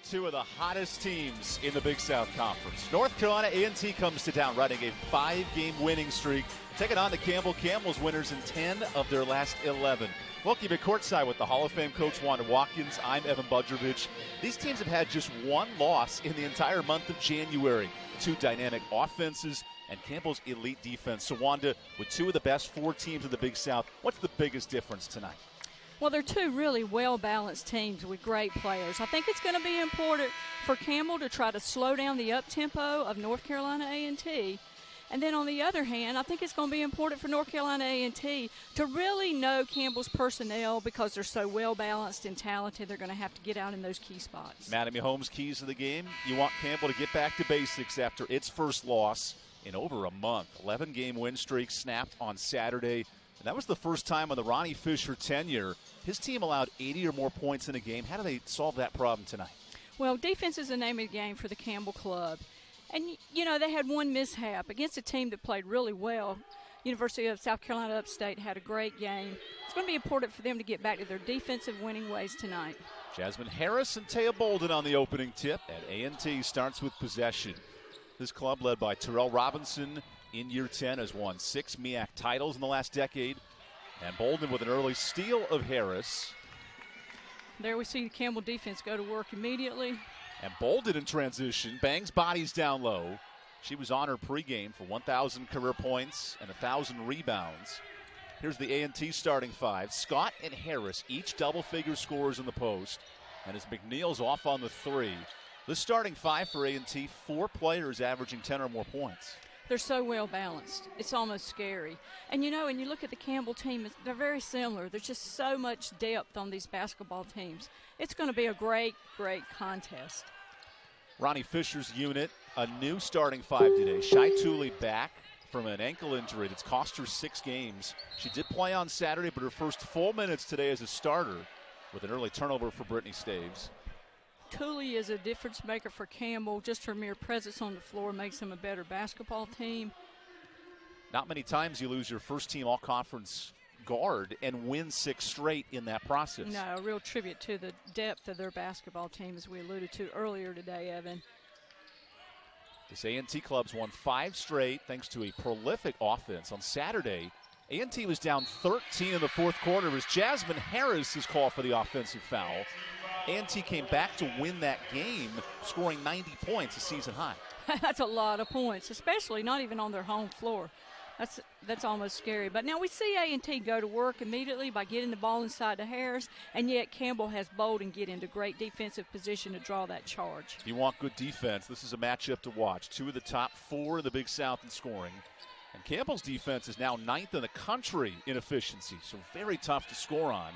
Two of the hottest teams in the Big South Conference. North Carolina A&T comes to town riding a 5-game winning streak, taking on the Campbell Camels, winners in 10 of their last 11. We'll keep it courtside with the Hall of Fame coach Wanda Watkins. I'm Evan Budrovich. These teams have had just one loss in the entire month of January. Two dynamic offenses and Campbell's elite defense. So Wanda, with two of the best 4 teams in the Big South, what's the biggest difference tonight? Well, they're two really well-balanced teams with great players. I think it's going to be important for Campbell to try to slow down the up-tempo of North Carolina A&T. And then on the other hand, I think it's going to be important for North Carolina A&T to really know Campbell's personnel because they're so well-balanced and talented. They're going to have to get out in those key spots. Mattamy Holmes, keys to the game. You want Campbell to get back to basics after its first loss in over a month. 11-game win streak snapped on Saturday. And that was the first time on the Ronnie Fisher tenure his team allowed 80 or more points in a game. How do they solve that problem tonight? Well, defense is the name of the game for the Campbell club. And, you know, they had one mishap against a team that played really well. University of South Carolina Upstate had a great game. It's going to be important for them to get back to their defensive winning ways tonight. Jasmine Harris and Taya Bolden on the opening tip. And A&T starts with possession. This club, led by Terrell Robinson, in year 10, has won 6 MEAC titles in the last decade. And Bolden with an early steal of Harris. There we see the Campbell defense go to work immediately. And Bolden in transition, bangs bodies down low. She was on her pregame for 1,000 career points and 1,000 rebounds. Here's the A&T starting 5. Scott and Harris, each double-figure scorers in the post. And as McNeil's off on the 3. The starting 5 for A&T, 4 players averaging 10 or more points. They're so well balanced. It's almost scary. And, you know, when you look at the Campbell team, they're very similar. There's just so much depth on these basketball teams. It's going to be a great, great contest. Ronnie Fisher's unit, a new starting 5 today. Shai Tooley back from an ankle injury that's cost her 6 games. She did play on Saturday, but her first full minutes today as a starter with an early turnover for Brittany Staves. Tooley is a difference maker for Campbell. Just her mere presence on the floor makes them a better basketball team. Not many times you lose your first team all-conference guard and win 6 straight in that process. No, a real tribute to the depth of their basketball team, as we alluded to earlier today, Evan. This A&T club's won 5 straight thanks to a prolific offense. On Saturday, A&T was down 13 in the fourth quarter as Jasmine Harris is called for the offensive foul. A&T came back to win that game, scoring 90 points, a season high. That's a lot of points, especially not even on their home floor. That's almost scary. But now we see A&T go to work immediately by getting the ball inside to Harris, and yet Campbell has Bolden get into great defensive position to draw that charge. If you want good defense, this is a matchup to watch. 2 of the top 4 in the Big South in scoring. And Campbell's defense is now 9th in the country in efficiency, so very tough to score on.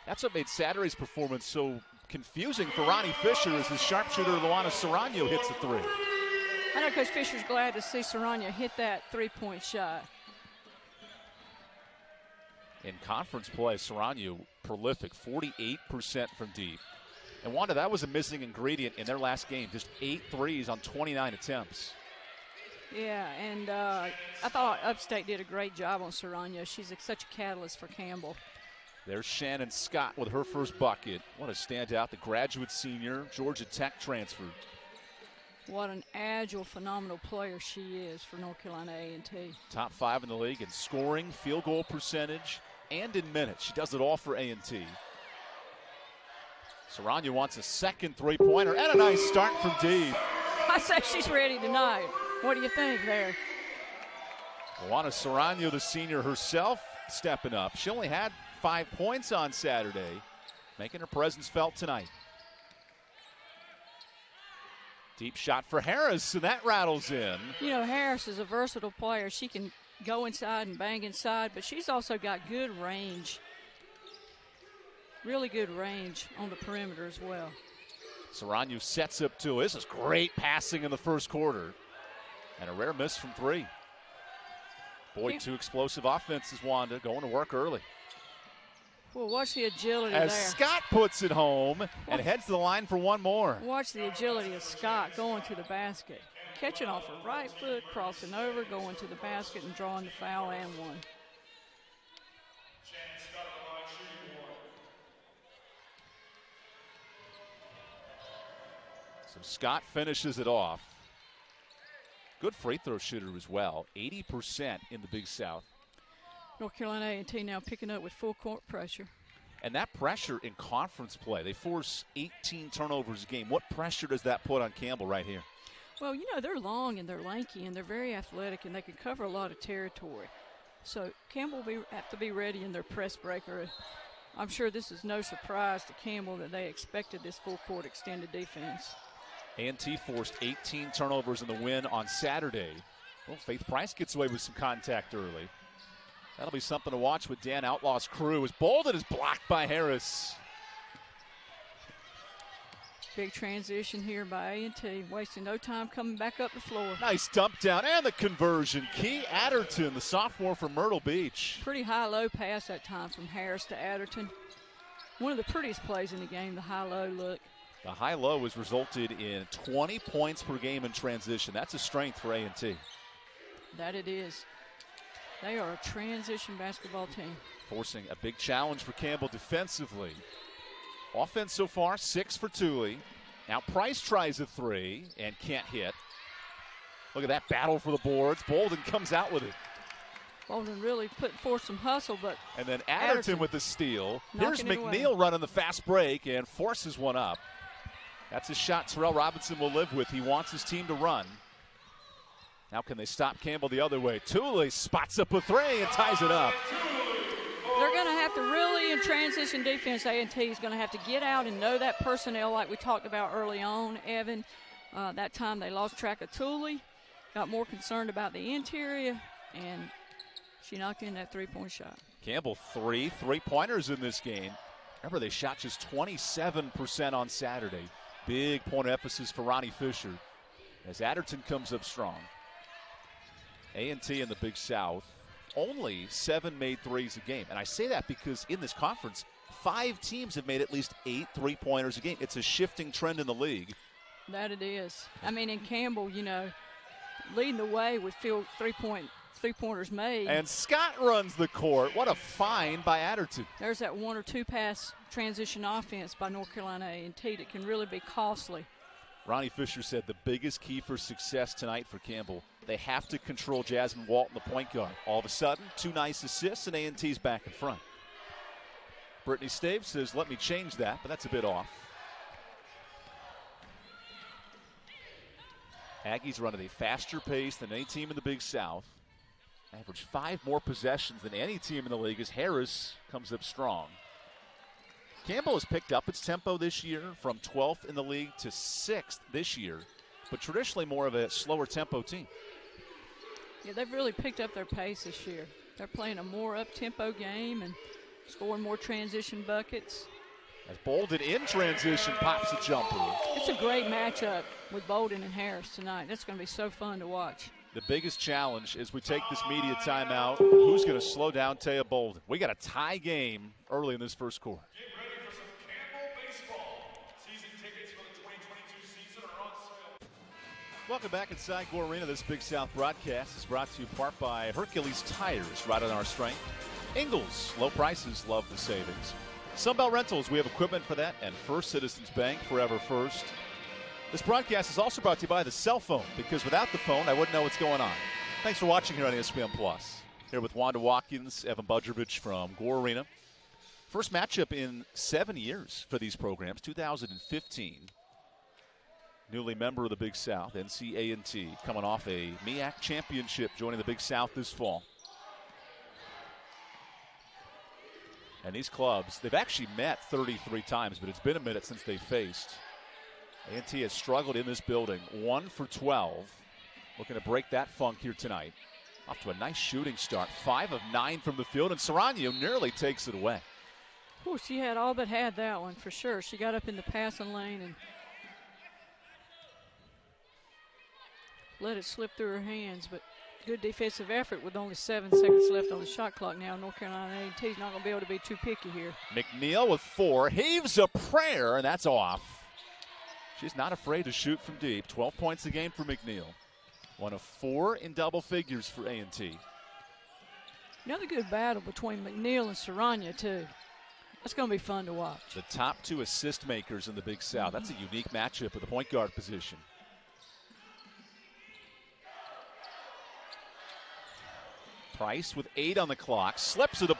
That's what made Saturday's performance so confusing for Ronnie Fisher as his sharpshooter Luana Serrano hits the 3. I know Coach Fisher's glad to see Serrano hit that 3-point shot. In conference play, Serrano prolific, 48% from deep. And Wanda, that was a missing ingredient in their last game, just 8 threes on 29 attempts. Yeah, and I thought Upstate did a great job on Serrano. She's such a catalyst for Campbell. There's Shannon Scott with her first bucket. What a standout, the graduate senior, Georgia Tech transferred. What an agile, phenomenal player she is for North Carolina A&T. Top 5 in the league in scoring, field goal percentage, and in minutes. She does it all for A&T. Serrano wants a second three-pointer and a nice start from deep. I say she's ready tonight. What do you think there? Luana Serrano, the senior herself, stepping up. She only had 5 points on Saturday, making her presence felt tonight. Deep shot for Harris, and that rattles in. You know, Harris is a versatile player. She can go inside and bang inside, but she's also got good range. Really good range on the perimeter as well. Serrano sets up 2. This is great passing in the first quarter. And a rare miss from 3. Boy, 2 explosive offenses, Wanda, going to work early. Well, watch the agility as there. Scott puts it home and heads to the line for one more. Watch the agility of Scott going to the basket. Catching off her right foot, crossing over, going to the basket, and drawing the foul and one. So Scott finishes it off. Good free throw shooter as well. 80% in the Big South. North Carolina A&T now picking up with full court pressure. And that pressure in conference play, they force 18 turnovers a game. What pressure does that put on Campbell right here? Well, you know, they're long and they're lanky and they're very athletic and they can cover a lot of territory. So Campbell will have to be ready in their press breaker. I'm sure this is no surprise to Campbell that they expected this full court extended defense. A&T forced 18 turnovers in the win on Saturday. Well, Faith Price gets away with some contact early. That'll be something to watch with Dan Outlaw's crew as Bolden is blocked by Harris. Big transition here by A&T, wasting no time coming back up the floor. Nice dump down and the conversion. Key Adderton, the sophomore from Myrtle Beach. Pretty high-low pass that time from Harris to Adderton. One of the prettiest plays in the game, the high-low look. The high-low has resulted in 20 points per game in transition. That's a strength for A&T. That it is. They are a transition basketball team. Forcing a big challenge for Campbell defensively. Offense so far, 6 for Thule. Now Price tries a three and can't hit. Look at that battle for the boards. Bolden comes out with it. Bolden really put forth some hustle, but and then Adderton with the steal. Here's McNeil McNeil running the fast break and forces one up. That's a shot Terrell Robinson will live with. He wants his team to run. Now can they stop Campbell the other way? Thule spots up a three and ties it up. They're going to have to really, in transition defense, A&T is going to have to get out and know that personnel like we talked about early on, Evan. That time they lost track of Thule, got more concerned about the interior, and she knocked in that three-point shot. Campbell, three-pointers in this game. Remember, they shot just 27% on Saturday. Big point of emphasis for Ronnie Fisher as Adderton comes up strong. A&T in the Big South, only 7 made threes a game. And I say that because in this conference, 5 teams have made at least 8 three-pointers a game. It's a shifting trend in the league. That it is. I mean, in Campbell, you know, leading the way with field three-pointers made. And Scott runs the court. What a find by Adderton. There's that 1 or 2 pass transition offense by North Carolina A&T that can really be costly. Ronnie Fisher said the biggest key for success tonight for Campbell, they have to control Jasmine Walton, the point guard. All of a sudden, 2 nice assists, and A&T's back in front. Brittany Stave says, let me change that, but that's a bit off. Aggies run at a faster pace than any team in the Big South. Average 5 more possessions than any team in the league as Harris comes up strong. Campbell has picked up its tempo this year from 12th in the league to 6th this year, but traditionally more of a slower tempo team. Yeah, they've really picked up their pace this year. They're playing a more up-tempo game and scoring more transition buckets. As Bolden in transition pops a jumper. It's a great matchup with Bolden and Harris tonight. That's going to be so fun to watch. The biggest challenge as we take this media timeout, who's going to slow down Taya Bolden? We got a tie game early in this first quarter. Get ready for some Campbell baseball. Season tickets for the 2022 season are on sale. Welcome back inside Gore Arena. This Big South broadcast is brought to you in part by Hercules Tires, right on our strength. Ingles, low prices, love the savings. Sunbelt Rentals, we have equipment for that. And First Citizens Bank, forever first. This broadcast is also brought to you by the cell phone, because without the phone, I wouldn't know what's going on. Thanks for watching here on ESPN+. Here with Wanda Watkins, Evan Budrovich from Gore Arena. First matchup in 7 years for these programs, 2015. Newly member of the Big South, NCA&T, coming off a MEAC championship, joining the Big South this fall. And these clubs, they've actually met 33 times, but it's been a minute since they faced. A&T has struggled in this building, 1 for 12. Looking to break that funk here tonight. Off to a nice shooting start, 5 of 9 from the field, and Serrano nearly takes it away. Oh, she had all but had that one for sure. She got up in the passing lane and let it slip through her hands, but good defensive effort with only 7 seconds left on the shot clock now. North Carolina A&T is not going to be able to be too picky here. McNeil with 4, heaves a prayer, and that's off. She's not afraid to shoot from deep. 12 points a game for McNeil. 1 of 4 in double figures for A&T. Another good battle between McNeil and Serrano, too. That's going to be fun to watch. The top 2 assist makers in the Big South. That's a unique matchup at the point guard position. Price with 8 on the clock. Slips it to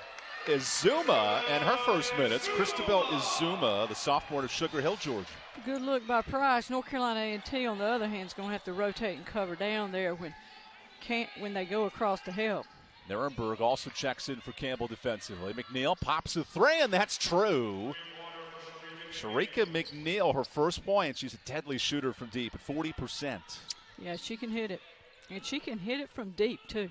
Izuma, and her first minutes. Christabel Izuma, the sophomore of Sugar Hill, Georgia. Good look by Price. North Carolina A&T, on the other hand, is going to have to rotate and cover down there when they go across to help. Nuremberg also checks in for Campbell defensively. McNeil pops a 3, and that's true. Sharika McNeil, her first point. She's a deadly shooter from deep at 40%. Yeah, she can hit it. And she can hit it from deep, too.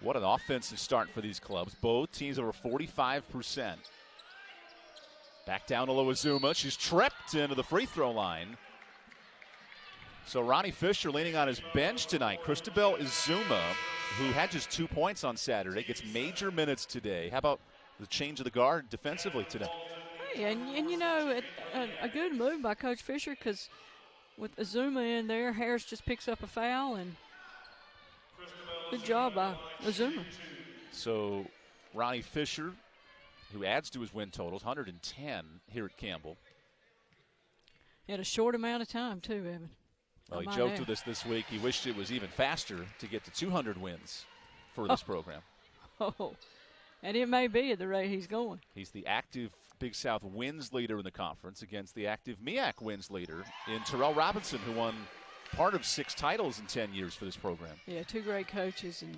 What an offensive start for these clubs. Both teams over 45%. Back down to Izuma. She's tripped into the free throw line. So Ronnie Fisher leaning on his bench tonight. Christabel Izuma, who had just 2 points on Saturday, gets major minutes today. How about the change of the guard defensively today? Hey, and you know, a good move by Coach Fisher, because with Izuma in there, Harris just picks up a foul, and good job by Izuma. So Ronnie Fisher, who adds to his win totals, 110 here at Campbell. In a short amount of time, too, Evan. Well, he joked with us this week. He wished it was even faster to get to 200 wins for this program. Oh, and it may be at the rate he's going. He's the active Big South wins leader in the conference against the active MEAC wins leader in Terrell Robinson, who won part of 6 titles in 10 years for this program. Yeah, 2 great coaches and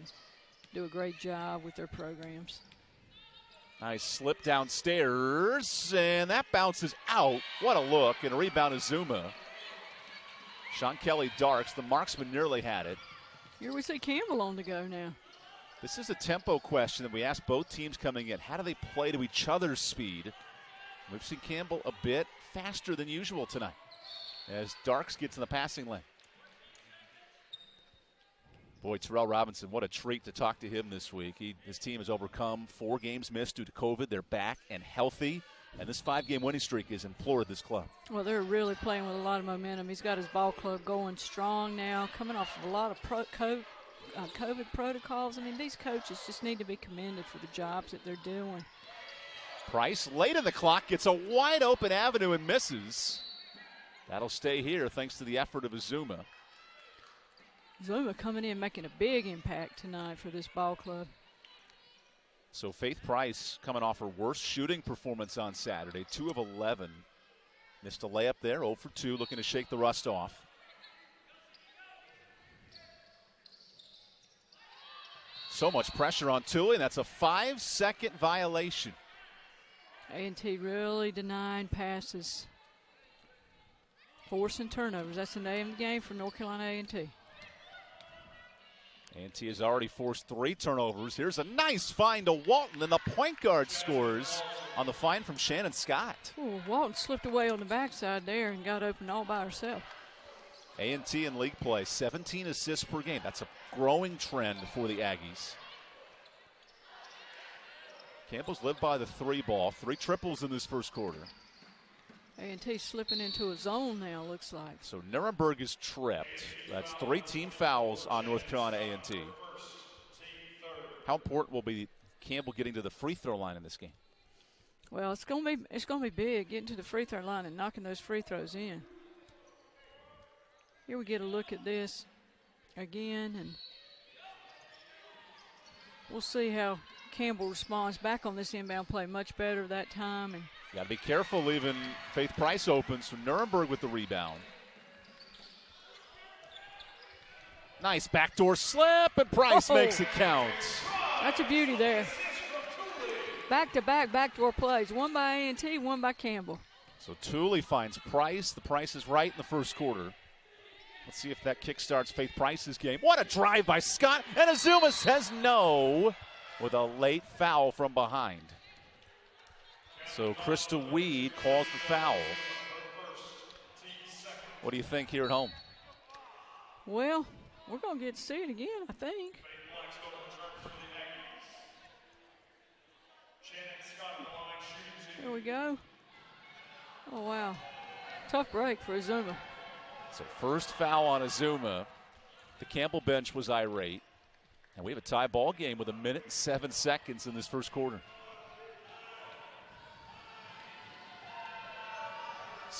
do a great job with their programs. Nice slip downstairs, and that bounces out. What a look, and a rebound is Zuma. Sean Kelly darks. The marksman nearly had it. Here we see Campbell on the go now. This is a tempo question that we asked both teams coming in. How do they play to each other's speed? We've seen Campbell a bit faster than usual tonight as Darks gets in the passing lane. Boy, Terrell Robinson, what a treat to talk to him this week. His team has overcome 4 games missed due to COVID. They're back and healthy. And this 5-game winning streak has implored this club. Well, they're really playing with a lot of momentum. He's got his ball club going strong now, coming off of a lot of COVID protocols. I mean, these coaches just need to be commended for the jobs that they're doing. Price, late in the clock, gets a wide-open avenue and misses. That'll stay here thanks to the effort of Izuma. Zuma coming in, making a big impact tonight for this ball club. So Faith Price coming off her worst shooting performance on Saturday, 2 of 11. Missed a layup there, 0 for 2, looking to shake the rust off. So much pressure on Tully, and that's a 5-second violation. A&T really denying passes. Forcing turnovers. That's the name of the game for North Carolina A&T. A&T has already forced 3 turnovers. Here's a nice find to Walton, and the point guard scores on the find from Shannon Scott. Ooh, Walton slipped away on the backside there and got open all by herself. A&T in league play, 17 assists per game. That's a growing trend for the Aggies. Campbell's lived by the 3 ball. 3 triples in this first quarter. A&T slipping into a zone now, looks like. So Nuremberg is tripped. That's 3 team fouls on North Carolina A&T. How important will be Campbell getting to the free throw line in this game? Well, it's gonna be big, getting to the free throw line and knocking those free throws in. Here we get a look at this again, and we'll see how Campbell responds back on this inbound play. Much better that time. And got to be careful leaving Faith Price open. So Nuremberg with the rebound. Nice backdoor slip, and Price makes it count. That's a beauty there. Back-to-back backdoor plays. One by A&T, one by Campbell. So Tooley finds Price. The Price is right in the first quarter. Let's see if that kickstarts Faith Price's game. What a drive by Scott, and Izuma says no with a late foul from behind. So Krista Weed calls the foul. What do you think here at home? Well, we're going to get to see it again, I think. Here we go. Oh, wow. Tough break for Izuma. So first foul on Izuma. The Campbell bench was irate. And we have a tie ball game with 1 minute and 7 seconds in this first quarter.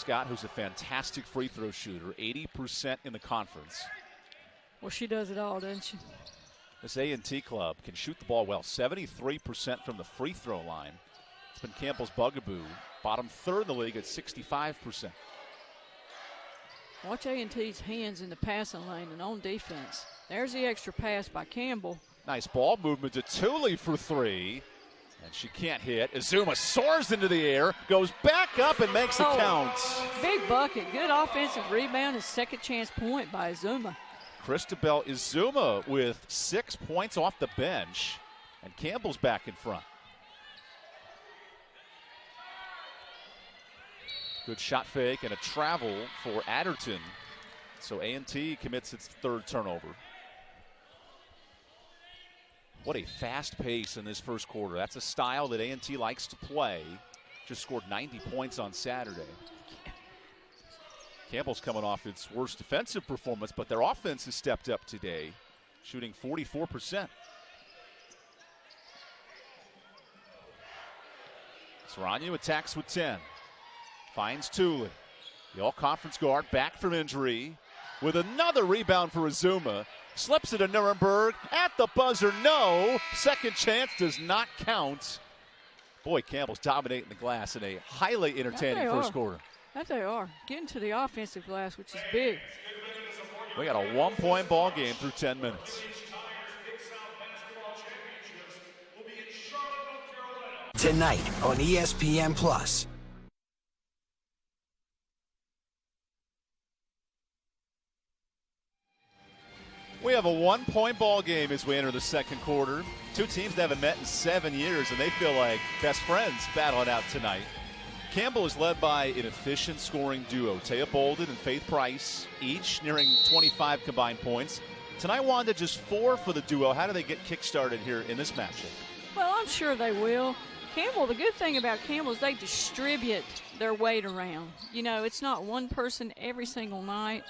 Scott, who's a fantastic free throw shooter, 80% in the conference. Well, she does it all, doesn't she? This A&T club can shoot the ball well, 73% from the free throw line. It's been Campbell's bugaboo. Bottom third in the league at 65%. Watch A&T's hands in the passing lane and on defense. There's the extra pass by Campbell. Nice ball movement to Thule for three. And she can't hit. Azuma soars into the air, goes back up and makes it count. Big bucket. Good offensive rebound and second chance point by Azuma. Christabel Izuma with 6 points off the bench. And Campbell's back in front. Good shot fake and a travel for Adderton. So A&T commits its third turnover. What a fast pace in this first quarter. That's a style that A&T likes to play. Just scored 90 points on Saturday. Campbell's coming off its worst defensive performance, but their offense has stepped up today, shooting 44%. Serrano attacks with 10. Finds Thule. The all-conference guard back from injury with another rebound for Azuma. Slips it to Nuremberg. At the buzzer, no. Second chance does not count. Boy, Campbell's dominating the glass in a highly entertaining first quarter. That they are. Getting to the offensive glass, which is big. We got a 1-point ball game through 10 minutes. Tonight on ESPN+. We have a 1-point ball game as we enter the second quarter. Two teams that haven't met in 7 years, and they feel like best friends battling out tonight. Campbell is led by an efficient scoring duo, Taya Bolden and Faith Price, each nearing 25 combined points. Tonight, Wanda, just 4 for the duo. How do they get kick-started here in this matchup? Well, I'm sure they will. Campbell, the good thing about Campbell is they distribute their weight around. You know, it's not one person every single night.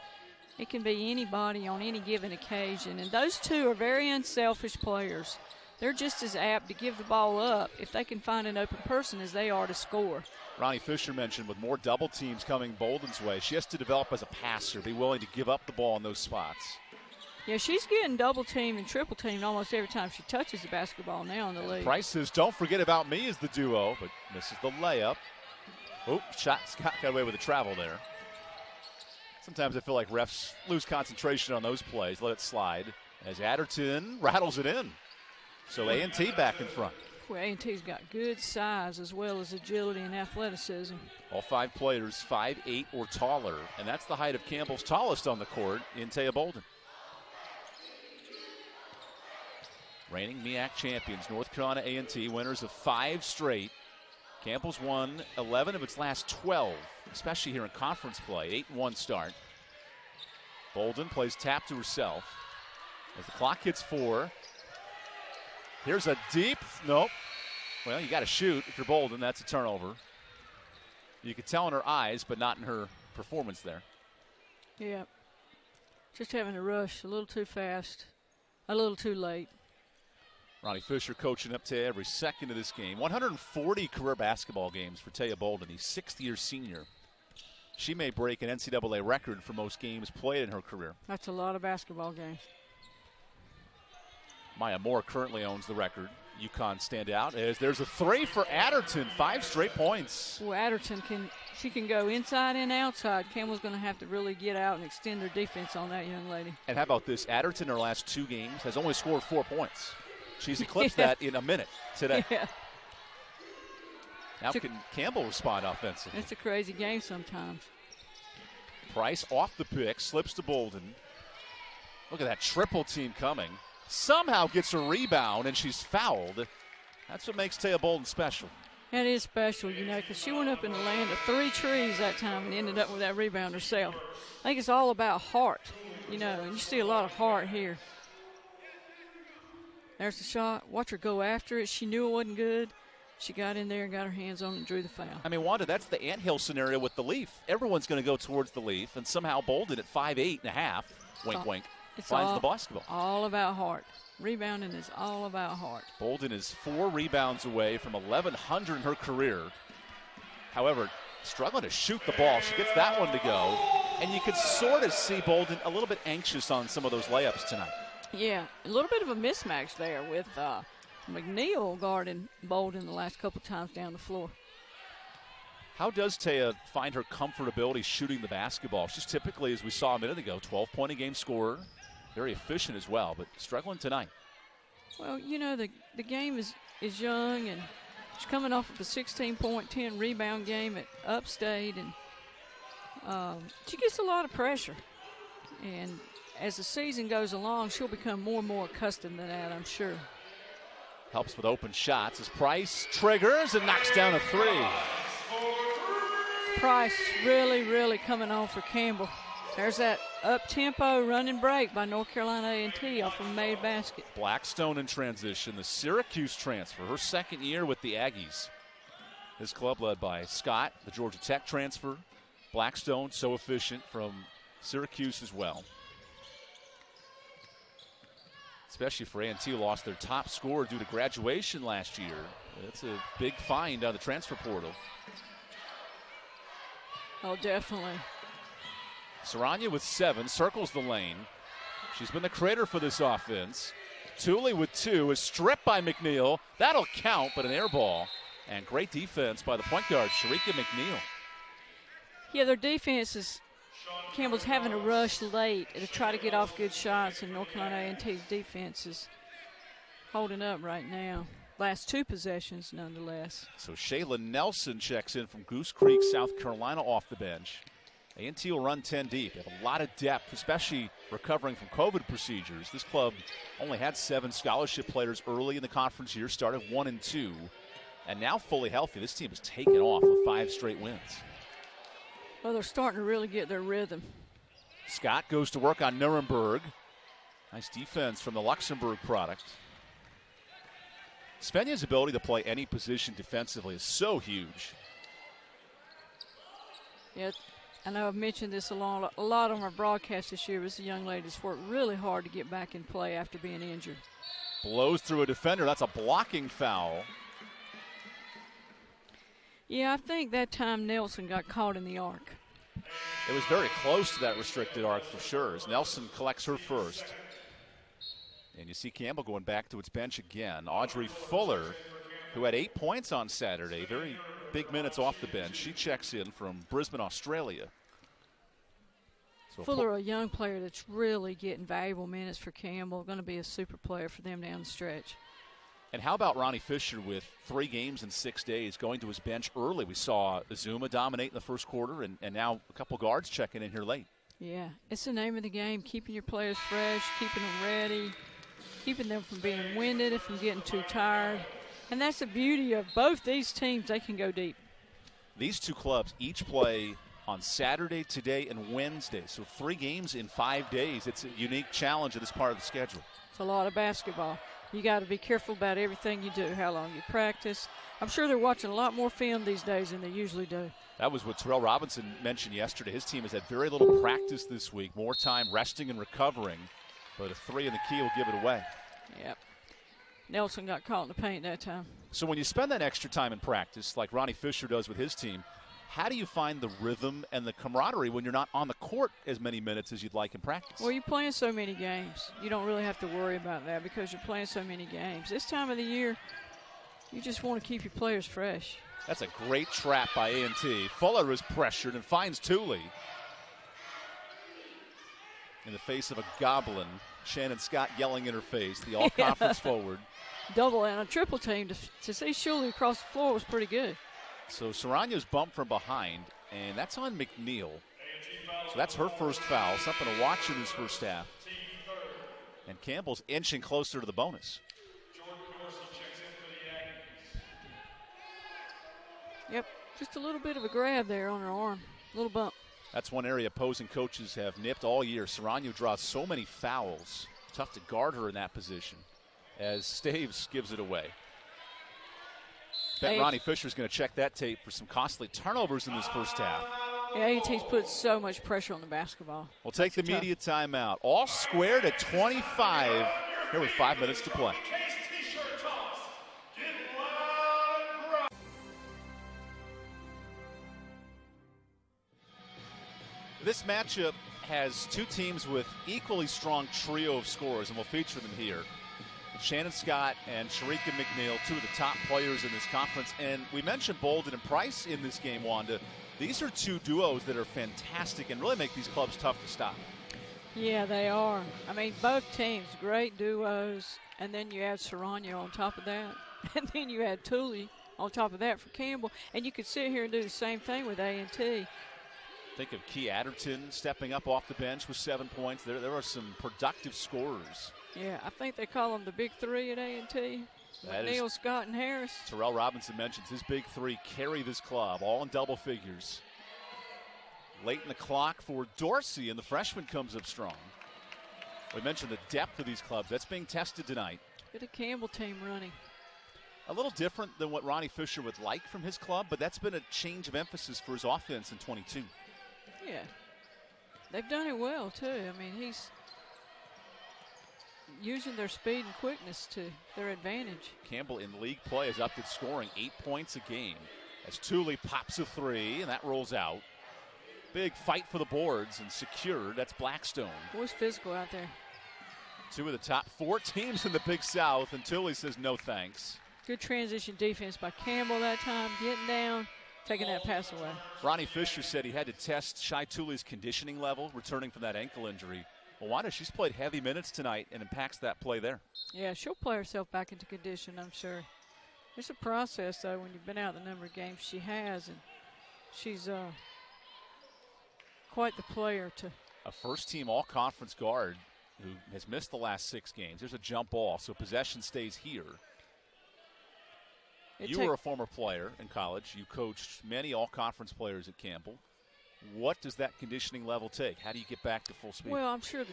It can be anybody on any given occasion. And those two are very unselfish players. They're just as apt to give the ball up if they can find an open person as they are to score. Ronnie Fisher mentioned with more double teams coming Bolden's way, she has to develop as a passer, be willing to give up the ball in those spots. Yeah, she's getting double teamed and triple teamed almost every time she touches the basketball now in the league. Price says, don't forget about me as the duo, but misses the layup. Oh, shot got away with the travel there. Sometimes I feel like refs lose concentration on those plays, let it slide, as Adderton rattles it in. So A&T back in front. Well, A&T's got good size as well as agility and athleticism. All 5 players 5'8" or taller, and that's the height of Campbell's tallest on the court in Taya Bolden. Reigning MEAC champions, North Carolina A&T, winners of 5 straight. Campbell's won 11 of its last 12, especially here in conference play. 8-1 start. Bolden plays tap to herself. As the clock hits 4, here's a deep, nope. Well, you got to shoot if you're Bolden. That's a turnover. You could tell in her eyes, but not in her performance there. Yeah. Just having a rush a little too fast, a little too late. Ronnie Fisher coaching up to every second of this game. 140 career basketball games for Taya Bolden, the 6th-year senior. She may break an NCAA record for most games played in her career. That's a lot of basketball games. Maya Moore currently owns the record. UConn stand out as there's a 3 for Adderton. 5 straight points. Well, Adderton can go inside and outside. Campbell's going to have to really get out and extend their defense on that young lady. And how about this? Adderton in her last 2 games has only scored 4 points. She's eclipsed that in a minute today. Yeah. Now can Campbell respond offensively? It's a crazy game sometimes. Price off the pick, slips to Bolden. Look at that triple team coming. Somehow gets a rebound, and she's fouled. That's what makes Taya Bolden special. That is special, you know, because she went up in the land of 3 trees that time and ended up with that rebound herself. I think it's all about heart, you know, and you see a lot of heart here. There's the shot. Watch her go after it. She knew it wasn't good. She got in there and got her hands on it and drew the foul. I mean, Wanda, that's the anthill scenario with the Leaf. Everyone's going to go towards the Leaf, and somehow Bolden at 5'8.5", wink, finds the basketball. All about heart. Rebounding is all about heart. Bolden is 4 rebounds away from 1,100 in her career. However, struggling to shoot the ball. She gets that one to go. And you could sort of see Bolden a little bit anxious on some of those layups tonight. Yeah, a little bit of a mismatch there with McNeil guarding Bolden the last couple times down the floor. How does Taya find her comfortability shooting the basketball? She's typically, as we saw a minute ago, 12-point-a-game scorer. Very efficient as well, but struggling tonight. Well, you know, the game is young, and she's coming off of a 16-point, 10-rebound game at Upstate, and she gets a lot of pressure. And as the season goes along, she'll become more and more accustomed to that, I'm sure. Helps with open shots as Price triggers and knocks down a three. Price really, really coming on for Campbell. There's that up-tempo running break by North Carolina A&T off of a made basket. Blackstone in transition, the Syracuse transfer, her second year with the Aggies. This club led by Scott, the Georgia Tech transfer. Blackstone, so efficient from Syracuse as well. Especially for A&T, who lost their top scorer due to graduation last year. That's a big find on the transfer portal. Oh, definitely. Saranya with 7, circles the lane. She's been the creator for this offense. Tooley with 2 is stripped by McNeil. That'll count, but an air ball. And great defense by the point guard, Sharika McNeil. Yeah, their defense is, Campbell's having to rush late to try to get off good shots, and North Carolina A&T's defense is holding up right now. Last 2 possessions, nonetheless. So Shayla Nelson checks in from Goose Creek, South Carolina, off the bench. A&T will run 10 deep. They have a lot of depth, especially recovering from COVID procedures. This club only had 7 scholarship players early in the conference year, started 1-2, and now fully healthy. This team has taken off with 5 straight wins. Well, they're starting to really get their rhythm. Scott goes to work on Nuremberg. Nice defense from the Luxembourg product. Svenya's ability to play any position defensively is so huge. Yeah, I know I've mentioned this a lot on our broadcast this year. This young lady's worked really hard to get back in play after being injured. Blows through a defender. That's a blocking foul. Yeah, I think that time Nelson got caught in the arc. It was very close to that restricted arc for sure, as Nelson collects her first. And you see Campbell going back to its bench again. Audrey Fuller, who had 8 points on Saturday, very big minutes off the bench. She checks in from Brisbane, Australia. So Fuller, a young player that's really getting valuable minutes for Campbell, going to be a super player for them down the stretch. And how about Ronnie Fisher with 3 games in 6 days going to his bench early? We saw Azuma dominate in the first quarter, and now a couple guards checking in here late. Yeah, it's the name of the game, keeping your players fresh, keeping them ready, keeping them from being winded and from getting too tired. And that's the beauty of both these teams. They can go deep. These 2 clubs each play on Saturday, today, and Wednesday. So 3 games in 5 days. It's a unique challenge of this part of the schedule. It's a lot of basketball. You got to be careful about everything you do, how long you practice. I'm sure they're watching a lot more film these days than they usually do. That was what Terrell Robinson mentioned yesterday. His team has had very little practice this week, more time resting and recovering. But a 3 in the key will give it away. Yep. Nelson got caught in the paint that time. So when you spend that extra time in practice, like Ronnie Fisher does with his team, how do you find the rhythm and the camaraderie when you're not on the court as many minutes as you'd like in practice? Well, you're playing so many games. You don't really have to worry about that because you're playing so many games. This time of the year, you just want to keep your players fresh. That's a great trap by A&T. Fuller is pressured and finds Tooley. In the face of a goblin, Shannon Scott yelling in her face, the all-conference forward. Double and a triple team. To see Shuley across the floor was pretty good. So Saranya's bumped from behind, and that's on McNeil. So that's her first foul, something to watch in this first half. And Campbell's inching closer to the bonus. Yep, just a little bit of a grab there on her arm, a little bump. That's one area opposing coaches have nipped all year. Saranya draws so many fouls. Tough to guard her in that position as Staves gives it away. Bet Ronnie Fisher's going to check that tape for some costly turnovers in this first half. Yeah, A&T's put so much pressure on the basketball. We'll take the media timeout. All squared at 25 here with 5 minutes to play. This matchup has two teams with equally strong trio of scorers, and we'll feature them here. Shannon Scott and Sharika McNeil, two of the top players in this conference. And we mentioned Bolden and Price in this game, Wanda. These are two duos that are fantastic and really make these clubs tough to stop. Yeah, they are. I mean, both teams, great duos. And then you add Serrano on top of that. And then you add Tooley on top of that for Campbell. And you could sit here and do the same thing with A&T. Think of Key Adderton stepping up off the bench with 7 points. There are some productive scorers. Yeah, I think they call them the big three at A&T. McNeil, Scott, and Harris. Terrell Robinson mentions his big three carry this club, all in double figures. Late in the clock for Dorsey, and the freshman comes up strong. We mentioned the depth of these clubs. That's being tested tonight. Get a Campbell team running. A little different than what Ronnie Fisher would like from his club, but that's been a change of emphasis for his offense in 22. Yeah. They've done it well, too. I mean, he's using their speed and quickness to their advantage. Campbell in league play has upped its scoring 8 points a game as Tooley pops a three, and that rolls out. Big fight for the boards and secured. That's Blackstone. Boy's physical out there. Two of the top 4 teams in the Big South, and Tooley says no thanks. Good transition defense by Campbell that time, getting down, taking that pass away. Ronnie Fisher said he had to test Shai Tooley's conditioning level, returning from that ankle injury. Well, Wanda, she's played heavy minutes tonight and impacts that play there. Yeah, she'll play herself back into condition, I'm sure. It's a process, though, when you've been out the number of games she has, and she's quite the player to. A first-team all-conference guard who has missed the last 6 games. There's a jump ball, so possession stays here. You were a former player in college. You coached many all-conference players at Campbell. What does that conditioning level take? How do you get back to full speed? Well, I'm sure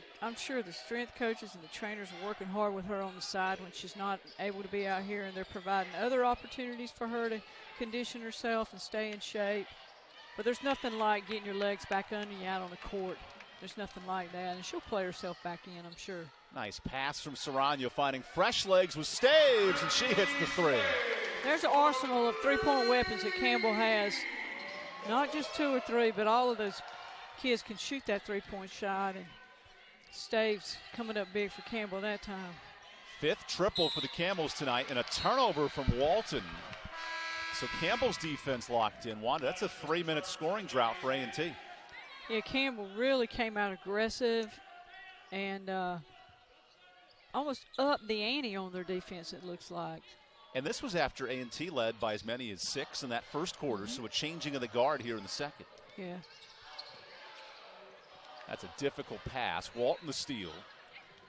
the strength coaches and the trainers are working hard with her on the side when she's not able to be out here, and they're providing other opportunities for her to condition herself and stay in shape. But there's nothing like getting your legs back under you out on the court. There's nothing like that, and she'll play herself back in, I'm sure. Nice pass from Serrano, finding fresh legs with Staves, and she hits the three. There's an arsenal of three-point weapons that Campbell has. Not just 2 or 3, but all of those kids can shoot that three-point shot, and Staves coming up big for Campbell that time. 5th triple for the Camels tonight, and a turnover from Walton. So Campbell's defense locked in. Wanda, that's a 3-minute scoring drought for A&T. Yeah, Campbell really came out aggressive and almost upped the ante on their defense, it looks like. And this was after A&T led by as many as 6 in that first quarter, so a changing of the guard here in the second. Yeah. That's a difficult pass. Walton the steal.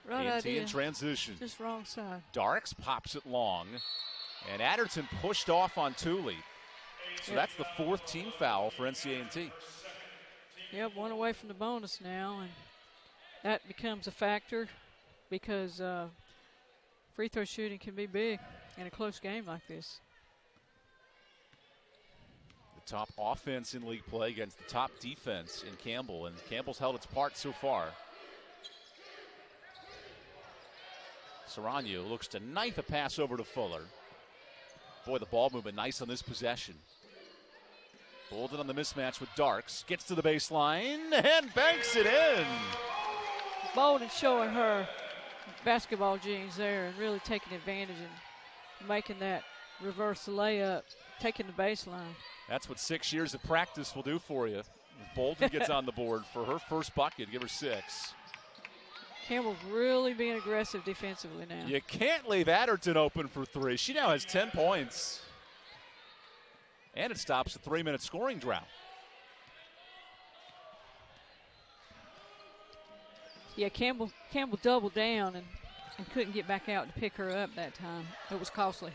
Right A&T idea. in transition. Just wrong side. Darks pops it long. And Adderton pushed off on Tooley. So that's the 4th team foul for NC-A&T. Yep, 1 away from the bonus now, and that becomes a factor because free throw shooting can be big in a close game like this. The top offense in league play against the top defense in Campbell, and Campbell's held its part so far. Serrano looks to knife a pass over to Fuller. Boy, the ball movement nice on this possession. Bolden on the mismatch with Darks. Gets to the baseline and banks it in. Bolden showing her basketball genes there and really taking advantage and making that reverse layup, taking the baseline. That's what 6 years of practice will do for you. Bolden gets on the board for her first bucket, give her 6. Campbell really being aggressive defensively now. You can't leave Adderton open for 3. She now has 10 points. And it stops a 3-minute scoring drought. Yeah, Campbell doubled down and couldn't get back out to pick her up that time. It was costly.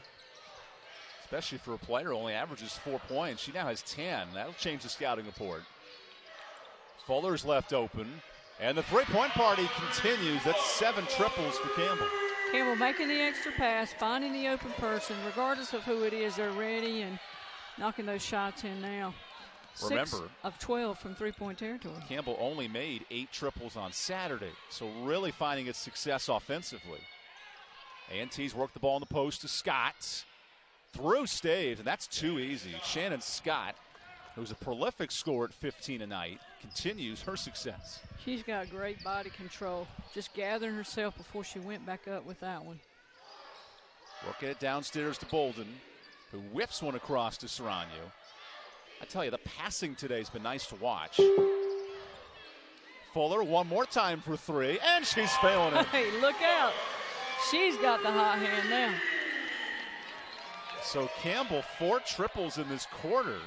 Especially for a player who only averages 4 points. She now has 10. That'll change the scouting report. Fuller's left open. And the three-point party continues. That's 7 triples for Campbell. Campbell making the extra pass, finding the open person. Regardless of who it is, they're ready and knocking those shots in now. Remember, 6 of 12 from three-point territory. Campbell only made 8 triples on Saturday, so really finding its success offensively. A&T's worked the ball in the post to Scott. Through Staves, and that's too easy. Shannon Scott, who's a prolific scorer at 15 a night, continues her success. She's got great body control. Just gathering herself before she went back up with that one. Working it downstairs to Bolden, who whips one across to Serrano. I tell you, the passing today has been nice to watch. Fuller one more time for three, and she's failing it. Hey, look out. She's got the hot hand now. So Campbell, 4 triples in this quarter,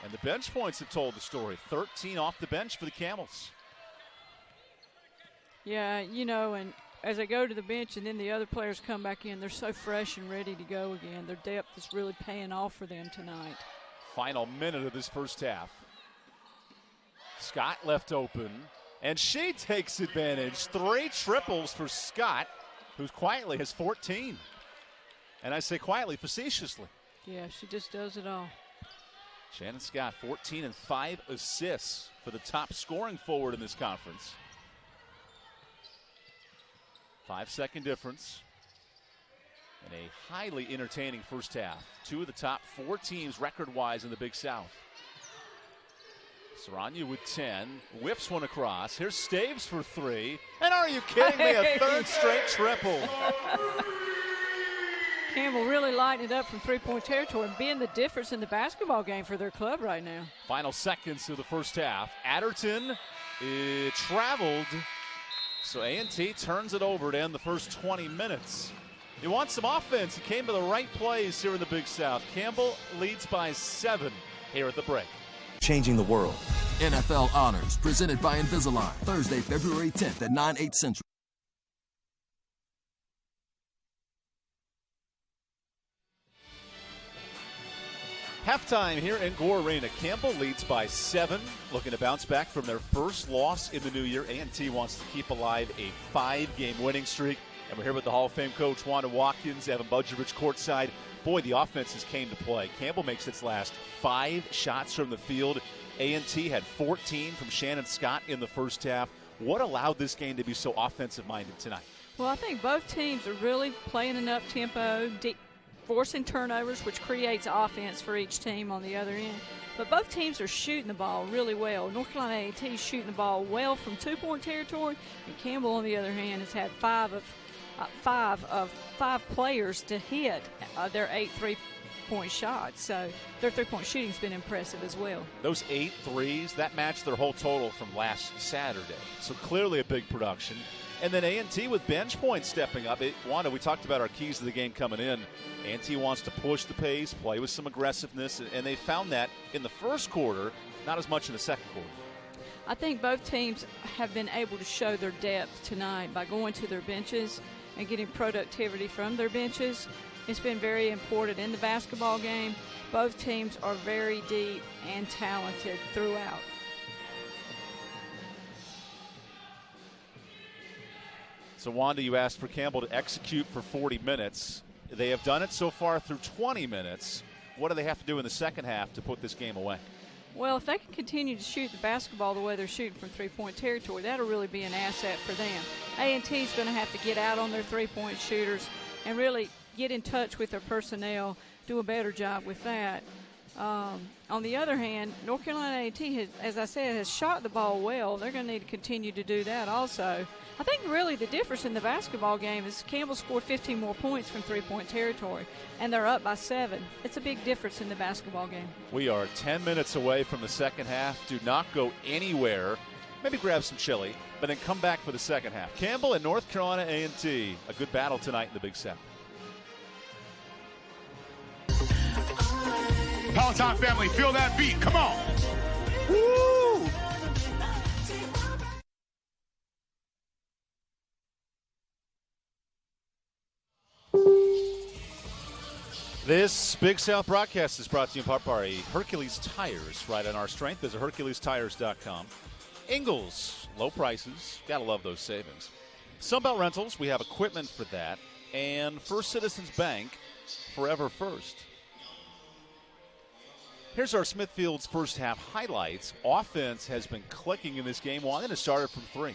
and the bench points have told the story. 13 off the bench for the Camels. Yeah, you know, and as they go to the bench and then the other players come back in, they're so fresh and ready to go again. Their depth is really paying off for them tonight. Final minute of this first half. Scott left open, and she takes advantage. 3 triples for Scott, who quietly has 14. And I say quietly, facetiously. Yeah, she just does it all. Shannon Scott, 14 and 5 assists for the top scoring forward in this conference. 5-second difference. And a highly entertaining first half. 2 of the top 4 teams record-wise in the Big South. Serrano with 10, whips one across. Here's Staves for 3. And are you kidding me? A third straight triple. Campbell really lighting it up from three-point territory and being the difference in the basketball game for their club right now. Final seconds of the first half. Adderton traveled, so A&T turns it over to end the first 20 minutes. You want some offense. It came to the right plays here in the Big South. Campbell leads by 7 here at the break. Changing the world. NFL Honors, presented by Invisalign, Thursday, February 10th at 9, 8 Central. Halftime here in Gore Arena. Campbell leads by 7, looking to bounce back from their first loss in the new year. A&T wants to keep alive a 5-game winning streak. And we're here with the Hall of Fame coach, Wanda Watkins, Evan Budjevich courtside. Boy, the offenses came to play. Campbell makes its last 5 shots from the field. A&T had 14 from Shannon Scott in the first half. What allowed this game to be so offensive-minded tonight? Well, I think both teams are really playing an up-tempo, forcing turnovers, which creates offense for each team on the other end. But both teams are shooting the ball really well. North Carolina A&T is shooting the ball well from 2-point territory, and Campbell, on the other hand, has had 5 of 5 players to hit their 8 3-point shots. So their 3-point shooting's been impressive as well. Those 8 threes, that matched their whole total from last Saturday. So clearly a big production. And then A&T with bench points stepping up. Wanda, we talked about our keys to the game coming in. A&T wants to push the pace, play with some aggressiveness, and they found that in the first quarter, not as much in the second quarter. I think both teams have been able to show their depth tonight by going to their benches and getting productivity from their benches. It's been very important in the basketball game. Both teams are very deep and talented throughout. So, Wanda, you asked for Campbell to execute for 40 minutes. They have done it so far through 20 minutes. What do they have to do in the second half to put this game away? Well, if they can continue to shoot the basketball the way they're shooting from 3-point territory, that'll really be an asset for them. A&T is going to have to get out on their 3-point shooters and really get in touch with their personnel, do a better job with that. On the other hand, North Carolina A&T, as I said, has shot the ball well. They're going to need to continue to do that also. I think really the difference in the basketball game is Campbell scored 15 more points from 3-point territory, and they're up by 7. It's a big difference in the basketball game. We are 10 minutes away from the second half. Do not go anywhere. Maybe grab some chili, but then come back for the second half. Campbell and North Carolina A&T, a good battle tonight in the Big South. Peloton family, feel that beat. Come on. Woo! This Big South broadcast is brought to you in part by Hercules Tires. Right on our strength. Visit HerculesTires.com. Ingles, low prices. Gotta love those savings. Sunbelt Rentals, we have equipment for that. And First Citizens Bank, forever first. Here's our Smithfield's first half highlights. Offense has been clicking in this game. Wanted to start it from 3.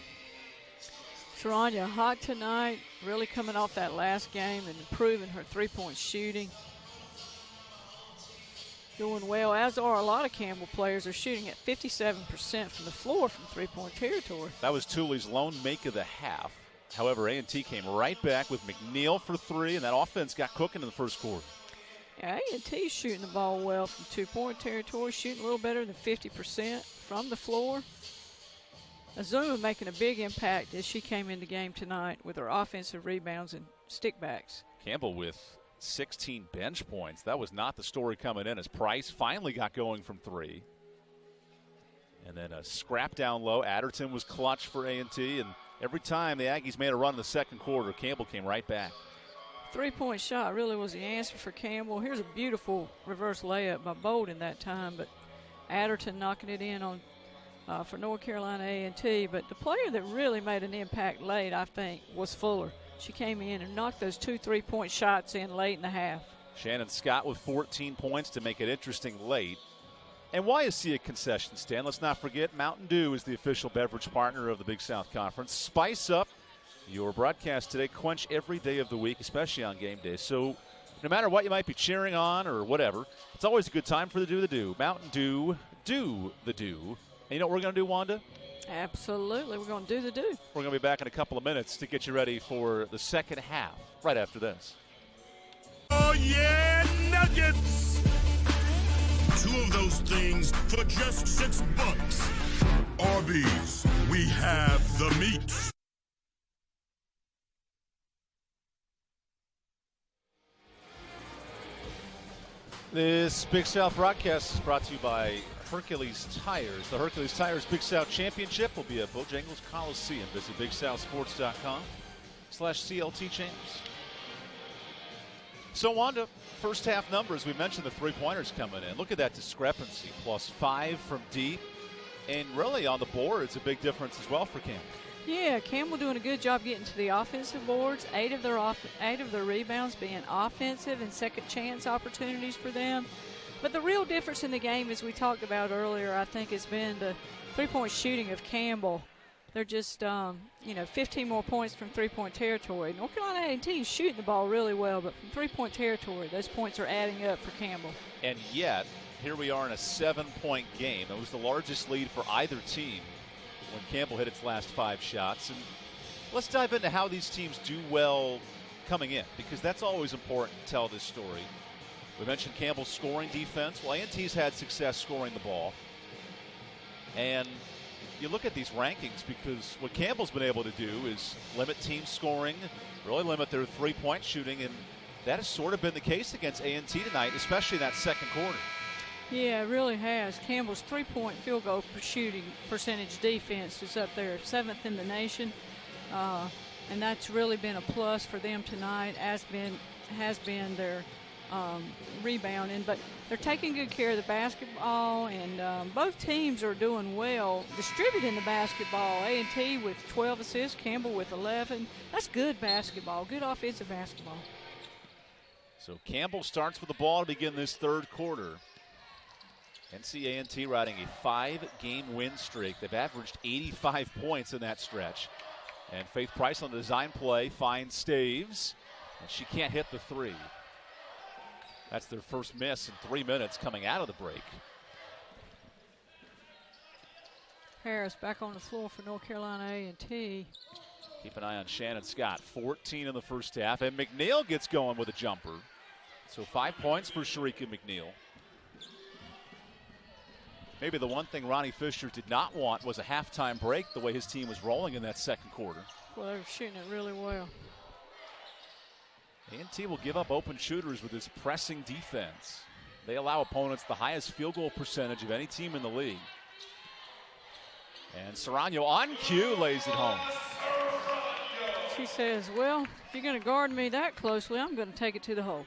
Sharanya hot tonight, really coming off that last game and improving her 3-point shooting. doing well, as are a lot of Campbell players. Are shooting at 57% from the floor from three-point territory. That was Tooley's lone make of the half. However, A&T came right back with McNeil for three, and that offense got cooking in the first quarter. Yeah, A&T's shooting the ball well from two-point territory, shooting a little better than 50% from the floor. Azuma making a big impact as she came in the game tonight with her offensive rebounds and stickbacks. Campbell with 16 bench points. That was not the story coming in as Price finally got going from three. And then a scrap down low. Adderton was clutch for A&T, and every time the Aggies made a run in the second quarter, Campbell came right back. Three-point shot really was the answer for Campbell. Here's a beautiful reverse layup by Bolden that time, but Adderton knocking it in on for North Carolina A&T. But the player that really made an impact late, I think, was Fuller. She came in and knocked those 2 3-point shots in late in the half. Shannon Scott with 14 points to make it interesting late. And why is he a concession stand? Let's not forget Mountain Dew is the official beverage partner of the Big South Conference. Spice up your broadcast today. Quench every day of the week, especially on game day. So no matter what you might be cheering on or whatever, it's always a good time for the do. Mountain Dew, do the do. And you know what we're going to do, Wanda? Absolutely. We're going to do the do. We're going to be back in a couple of minutes to get you ready for the second half right after this. Oh, yeah, nuggets! 2 of those things for just $6. Arby's, we have the meat. This Big South broadcast is brought to you by Hercules Tires. The Hercules Tires Big South Championship will be at Bojangles Coliseum. Visit BigSouthSports.com/CLT Champs. So, Wanda, first half numbers, we mentioned the three-pointers coming in. Look at that discrepancy, +5 from deep. And really on the board, it's a big difference as well for Campbell. Yeah, Campbell doing a good job getting to the offensive boards. 8 of their rebounds being offensive and second chance opportunities for them. But the real difference in the game, as we talked about earlier, I think has been the three-point shooting of Campbell. They're just, 15 more points from three-point territory. North Carolina A&T is shooting the ball really well, but from three-point territory, those points are adding up for Campbell. And yet, here we are in a 7-point game. It was the largest lead for either team when Campbell hit its last 5 shots. And let's dive into how these teams do well coming in, because that's always important to tell this story. We mentioned Campbell's scoring defense. Well, A&T's had success scoring the ball. And you look at these rankings, because what Campbell's been able to do is limit team scoring, really limit their three-point shooting, and that has sort of been the case against A&T tonight, especially in that second quarter. Yeah, it really has. Campbell's three-point field goal shooting percentage defense is up there, 7th in the nation, and that's really been a plus for them tonight, as has been their rebounding. But they're taking good care of the basketball, and both teams are doing well distributing the basketball. A&T with 12 assists, Campbell with 11. That's good basketball, good offensive basketball. So Campbell starts with the ball to begin this third quarter. NC A&T riding a 5-game win streak. They've averaged 85 points in that stretch. And Faith Price on the design play finds Staves, and she can't hit the three. That's their first miss in 3 minutes coming out of the break. Harris back on the floor for North Carolina A&T. Keep an eye on Shannon Scott, 14 in the first half. And McNeil gets going with a jumper. So 5 points for Sharika McNeil. Maybe the one thing Ronnie Fisher did not want was a halftime break, the way his team was rolling in that second quarter. Well, they were shooting it really well. A&T will give up open shooters with this pressing defense. They allow opponents the highest field goal percentage of any team in the league. And Serrano on cue lays it home. She says, well, if you're going to guard me that closely, I'm going to take it to the hole.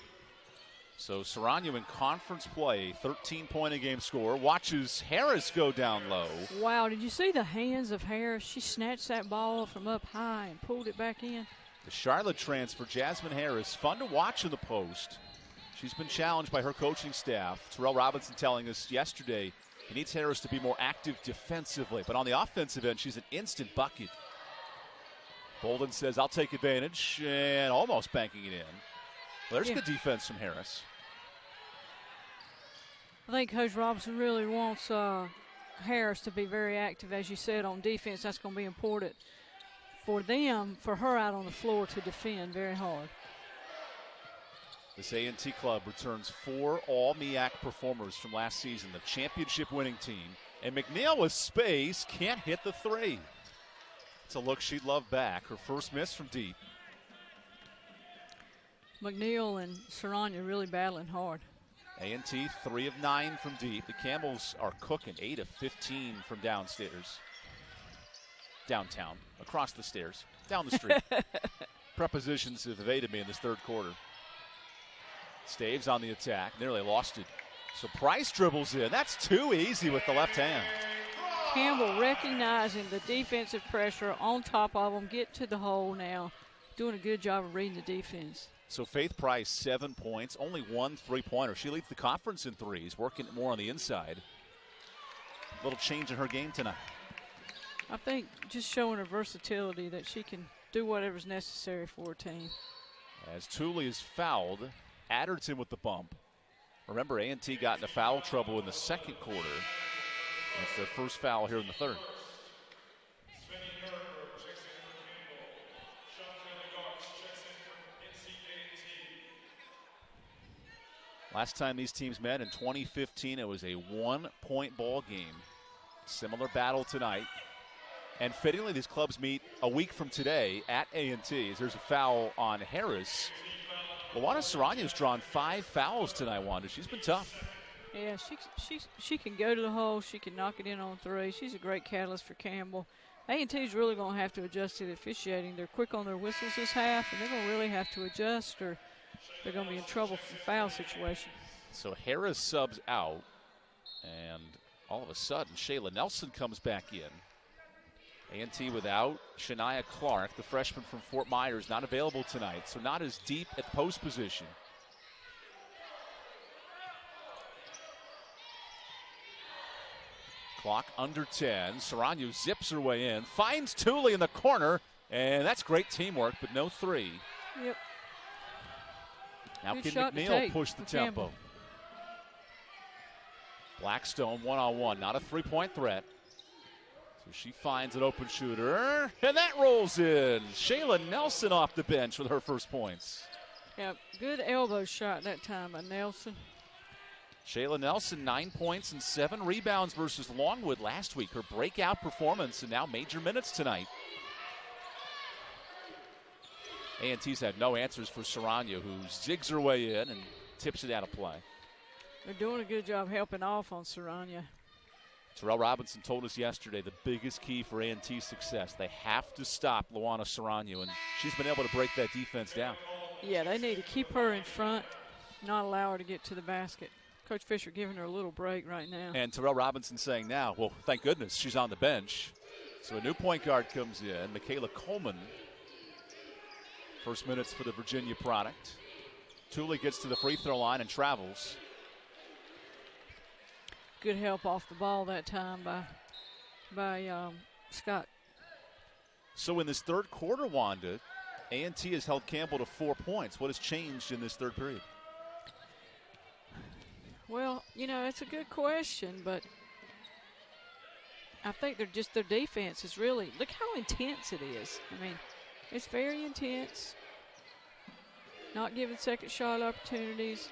So Serrano in conference play, 13-point-a-game scorer, watches Harris go down low. Wow, did you see the hands of Harris? She snatched that ball from up high and pulled it back in. The Charlotte transfer, Jasmine Harris, fun to watch in the post. She's been challenged by her coaching staff. Terrell Robinson telling us yesterday he needs Harris to be more active defensively. But on the offensive end, she's an instant bucket. Bolden says, I'll take advantage, and almost banking it in. Well, there's good defense from Harris. I think Coach Robinson really wants Harris to be very active, as you said, on defense. That's going to be important for them, for her out on the floor to defend very hard. This A&T club returns 4 all-MEAC performers from last season, the championship winning team. And McNeil with space can't hit the three. It's a look she'd love back. Her first miss from deep. McNeil and Saranya really battling hard. A&T 3 of 9 from deep. The Camels are cooking 8 of 15 from downstairs. Downtown, across the stairs, down the street. Prepositions have evaded me in this third quarter. Staves on the attack, nearly lost it. So Price dribbles in. That's too easy with the left hand. Campbell recognizing the defensive pressure on top of them, get to the hole now. Doing a good job of reading the defense. So Faith Price, 7 points, only 1 3-pointer. She leads the conference in threes, working more on the inside. A little change in her game tonight. I think just showing her versatility that she can do whatever's necessary for her team. As Tooley is fouled, Adderton with the bump. Remember, A&T got into foul trouble in the second quarter. That's their first foul here in the third. Last time these teams met in 2015, it was a 1-point ball game. Similar battle tonight. And fittingly, these clubs meet a week from today at A&T. As there's a foul on Harris. Luana Sarania's drawn 5 fouls tonight, Wanda. She's been tough. Yeah, she can go to the hole. She can knock it in on three. She's a great catalyst for Campbell. A&T's really going to have to adjust to the officiating. They're quick on their whistles this half, and they're going to really have to adjust or they're going to be in trouble for foul situation. So Harris subs out, and all of a sudden, Shayla Nelson comes back in. A&T without Shania Clark, the freshman from Fort Myers, not available tonight, so not as deep at post position. Clock under 10. Saranya zips her way in, finds Tooley in the corner, and that's great teamwork, but no three. Yep. Now Good can shot to McNeil take push the for tempo? Campbell. Blackstone one-on-one, not a three-point threat. So she finds an open shooter, and that rolls in. Shayla Nelson off the bench with her first points. Yep, good elbow shot that time by Nelson. Shayla Nelson, 9 points and 7 rebounds versus Longwood last week. Her breakout performance, and now major minutes tonight. A&T's had no answers for Saranya, who zigs her way in and tips it out of play. They're doing a good job helping off on Saranya. Terrell Robinson told us yesterday the biggest key for A&T's success, they have to stop Luana Saranya, and she's been able to break that defense down. Yeah, they need to keep her in front, not allow her to get to the basket. Coach Fisher giving her a little break right now. And Terrell Robinson saying now, well, thank goodness she's on the bench. So a new point guard comes in, Michaela Coleman. First minutes for the Virginia product. Tooley gets to the free throw line and travels. Good help off the ball that time by Scott. So in this third quarter, Wanda, A&T has held Campbell to 4 points. What has changed in this third period? Well, you know, it's a good question, but I think their defense is really, look how intense it is. I mean, it's very intense. Not giving second shot opportunities,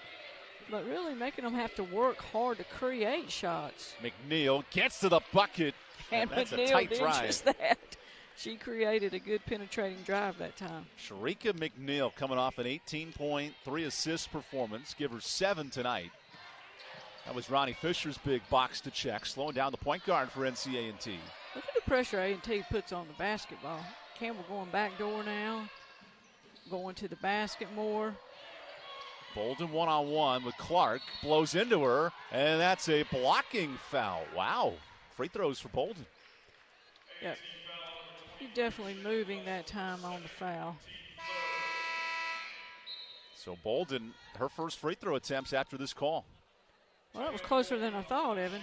but really making them have to work hard to create shots. McNeil gets to the bucket, and that's McNeil a tight did drive. just that. She created a good penetrating drive that time. Sharika McNeil coming off an 18-point, 3-assist performance. Give her 7 tonight. That was Ronnie Fisher's big box to check, slowing down the point guard for NCA&T. Look at the pressure A&T puts on the basketball. Campbell going back door now, going to the basket more. Bolden one-on-one with Clark, blows into her, and that's a blocking foul. Wow. Free throws for Bolden. Yep. He's definitely moving that time on the foul. So Bolden, her first free throw attempts after this call. Well, that was closer than I thought, Evan.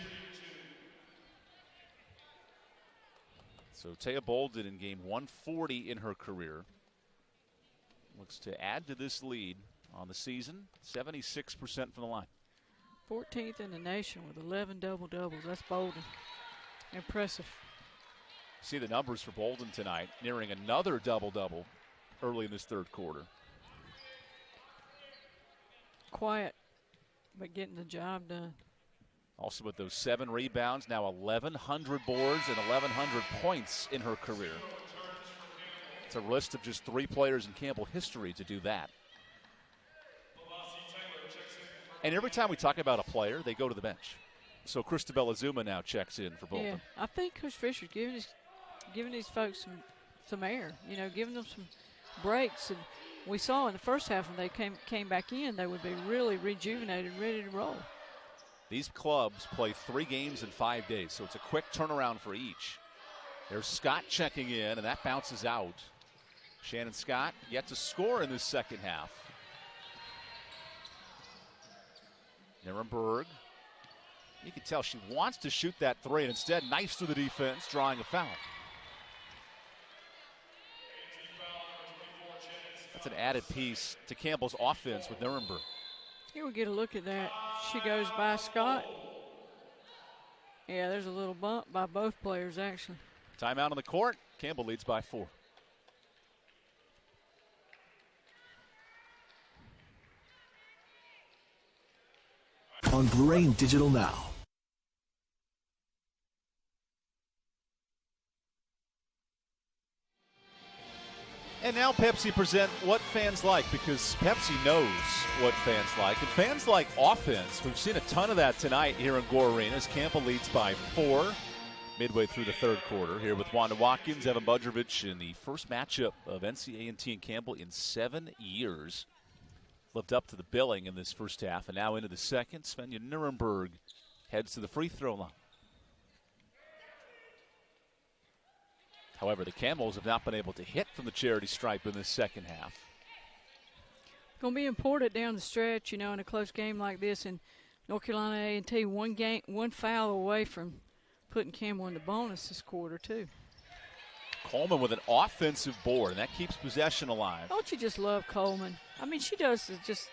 So Taya Bolden in game 140 in her career. Looks to add to this lead on the season, 76% from the line. 14th in the nation with 11 double-doubles. That's Bolden. Impressive. See the numbers for Bolden tonight, nearing another double-double early in this third quarter. Quiet, but getting the job done. Also with those 7 rebounds, now 1,100 boards and 1,100 points in her career. It's a list of just 3 players in Campbell history to do that. And every time we talk about a player, they go to the bench. So Christabel Azuma now checks in for Bolden. Yeah, I think Coach Fisher's giving these folks some air, giving them some breaks. And we saw in the first half when they came back in, they would be really rejuvenated, ready to roll. These clubs play 3 games in 5 days, so it's a quick turnaround for each. There's Scott checking in, and that bounces out. Shannon Scott yet to score in this second half. Nirenberg, you can tell she wants to shoot that 3, and instead knifes through the defense, drawing a foul. That's an added piece to Campbell's offense with Nirenberg. Here we get a look at that. She goes by Scott. Yeah, there's a little bump by both players, actually. Timeout on the court. Campbell leads by 4. On Blu-ray and digital now. And now Pepsi present What Fans Like, because Pepsi knows what fans like. And fans like offense. We've seen a ton of that tonight here in Gore Arena as Campbell leads by 4 midway through the third quarter. Here with Wanda Watkins, Evan Budrovich in the first matchup of NC A&T and Campbell in 7 years. Lived up to the billing in this first half, and now into the second. Svenja Nirenberg heads to the free throw line. However, the Camels have not been able to hit from the charity stripe in this second half. Going to be important down the stretch, in a close game like this. And North Carolina A&T, one foul away from putting Campbell in the bonus this quarter, too. Coleman with an offensive board, and that keeps possession alive. Don't you just love Coleman? I mean, she does just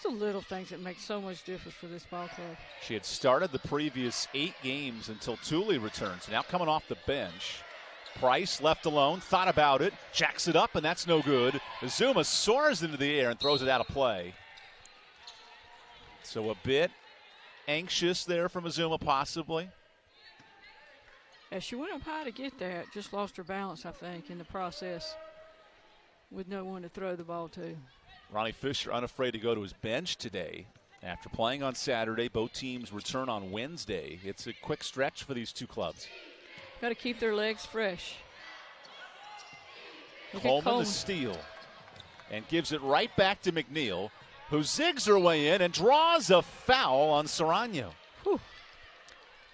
the little things that make so much difference for this ball club. She had started the previous 8 games until Thule returns. Now coming off the bench. Price left alone, thought about it, jacks it up, and that's no good. Azuma soars into the air and throws it out of play. So a bit anxious there from Azuma, possibly. Yeah, she went up high to get that, just lost her balance, I think, in the process with no one to throw the ball to. Ronnie Fisher unafraid to go to his bench today. After playing on Saturday, both teams return on Wednesday. It's a quick stretch for these two clubs. Got to keep their legs fresh. Coleman the steal and gives it right back to McNeil, who zigs her way in and draws a foul on Serrano. Whew.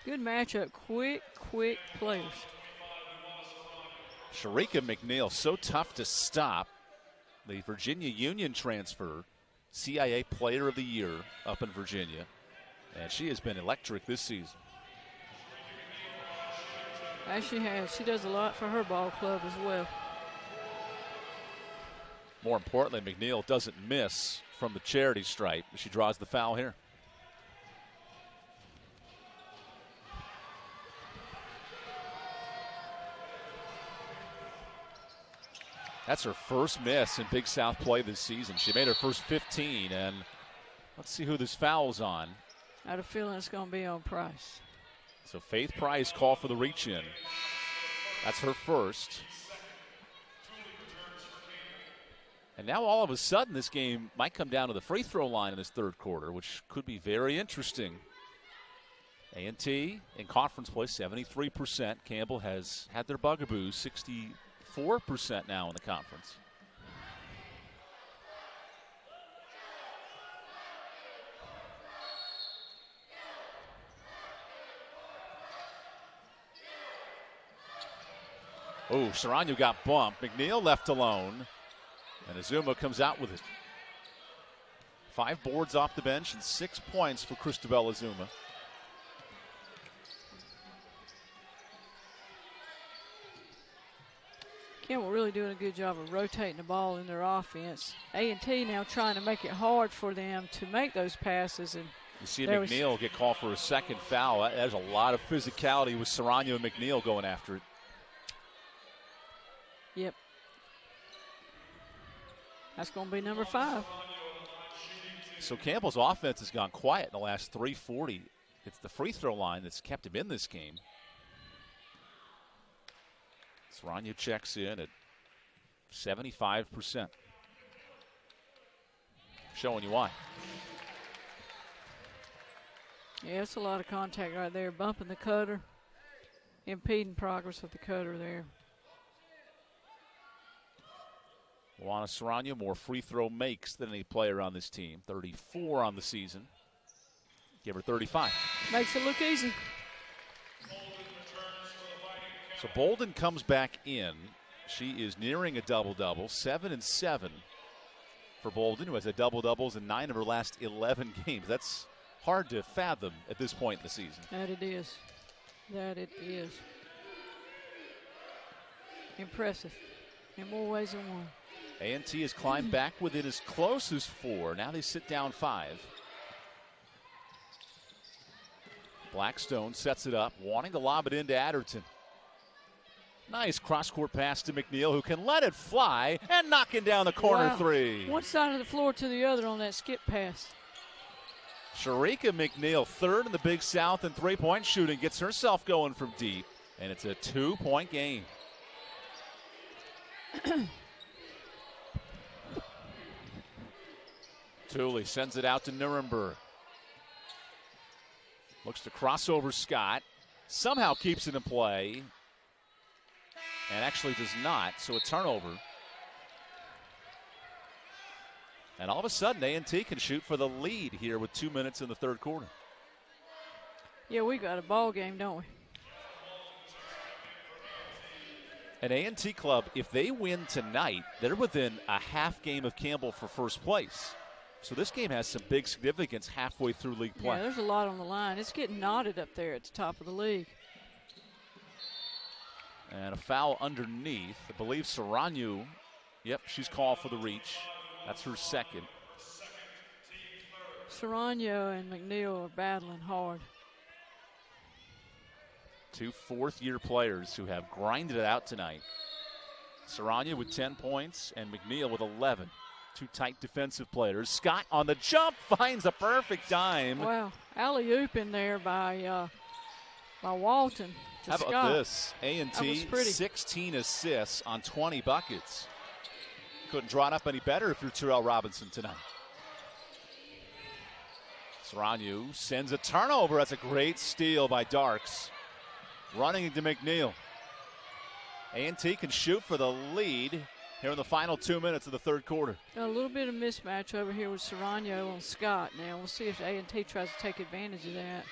Good matchup. Quick players. Sharika McNeil, so tough to stop. The Virginia Union transfer, CIA Player of the Year up in Virginia. And she has been electric this season. As she has. She does a lot for her ball club as well. More importantly, McNeil doesn't miss from the charity stripe. She draws the foul here. That's her first miss in Big South play this season. She made her first 15, and let's see who this foul's on. I had a feeling it's going to be on Price. So Faith Price call for the reach-in. That's her first. And now all of a sudden this game might come down to the free throw line in this third quarter, which could be very interesting. A&T in conference play, 73%. Campbell has had their bugaboos, 64% now in the conference. Oh, Serrano got bumped. McNeil left alone. And Azuma comes out with it. 5 boards off the bench and 6 points for Christabel Azuma. Campbell really doing a good job of rotating the ball in their offense. A&T now trying to make it hard for them to make those passes, and You see McNeil get called for a second foul. There's a lot of physicality with Serrano and McNeil going after it. Yep. That's going to be number 5. So Campbell's offense has gone quiet in the last 3:40. It's the free throw line that's kept him in this game. Serrano checks in at 75%. Showing you why. Yeah, it's a lot of contact right there. Bumping the cutter, impeding progress of the cutter there. Luana Serrano, more free throw makes than any player on this team. 34 on the season. Give her 35. Makes it look easy. So Bolden comes back in. She is nearing a double-double, 7 and 7 for Bolden, who has had double-doubles in 9 of her last 11 games. That's hard to fathom at this point in the season. That it is. That it is. Impressive in more ways than one. A&T has climbed back within as close as 4. Now they sit down 5. Blackstone sets it up, wanting to lob it into Adderton. Nice cross-court pass to McNeil, who can let it fly and knocking down the corner three. One side of the floor to the other on that skip pass. Sharika McNeil, third in the Big South in three-point shooting, gets herself going from deep, and it's a 2-point game. Thule sends it out to Nuremberg. Looks to cross over Scott. Somehow keeps it in play. And actually does not, so a turnover. And all of a sudden, A&T can shoot for the lead here with 2 minutes in the third quarter. Yeah, we got a ball game, don't we? An A&T club, if they win tonight, they're within a half game of Campbell for first place. So this game has some big significance halfway through league play. Yeah, there's a lot on the line. It's getting knotted up there at the top of the league. And a foul underneath. I believe Serrano, yep, she's called for the reach. That's her second. Serrano and McNeil are battling hard. 2 fourth-year players who have grinded it out tonight. Serrano with 10 points and McNeil with 11. 2 tight defensive players. Scott on the jump finds a perfect dime. Wow, alley-oop in there by Walton. How about Scott. this? A&T 16 assists on 20 buckets. Couldn't draw it up any better if you're Terrell Robinson tonight. Serrano sends a turnover. That's a great steal by Darks. Running into McNeil. A&T can shoot for the lead here in the final 2 minutes of the third quarter. A little bit of mismatch over here with Serrano on Scott now. We'll see if A&T tries to take advantage of that.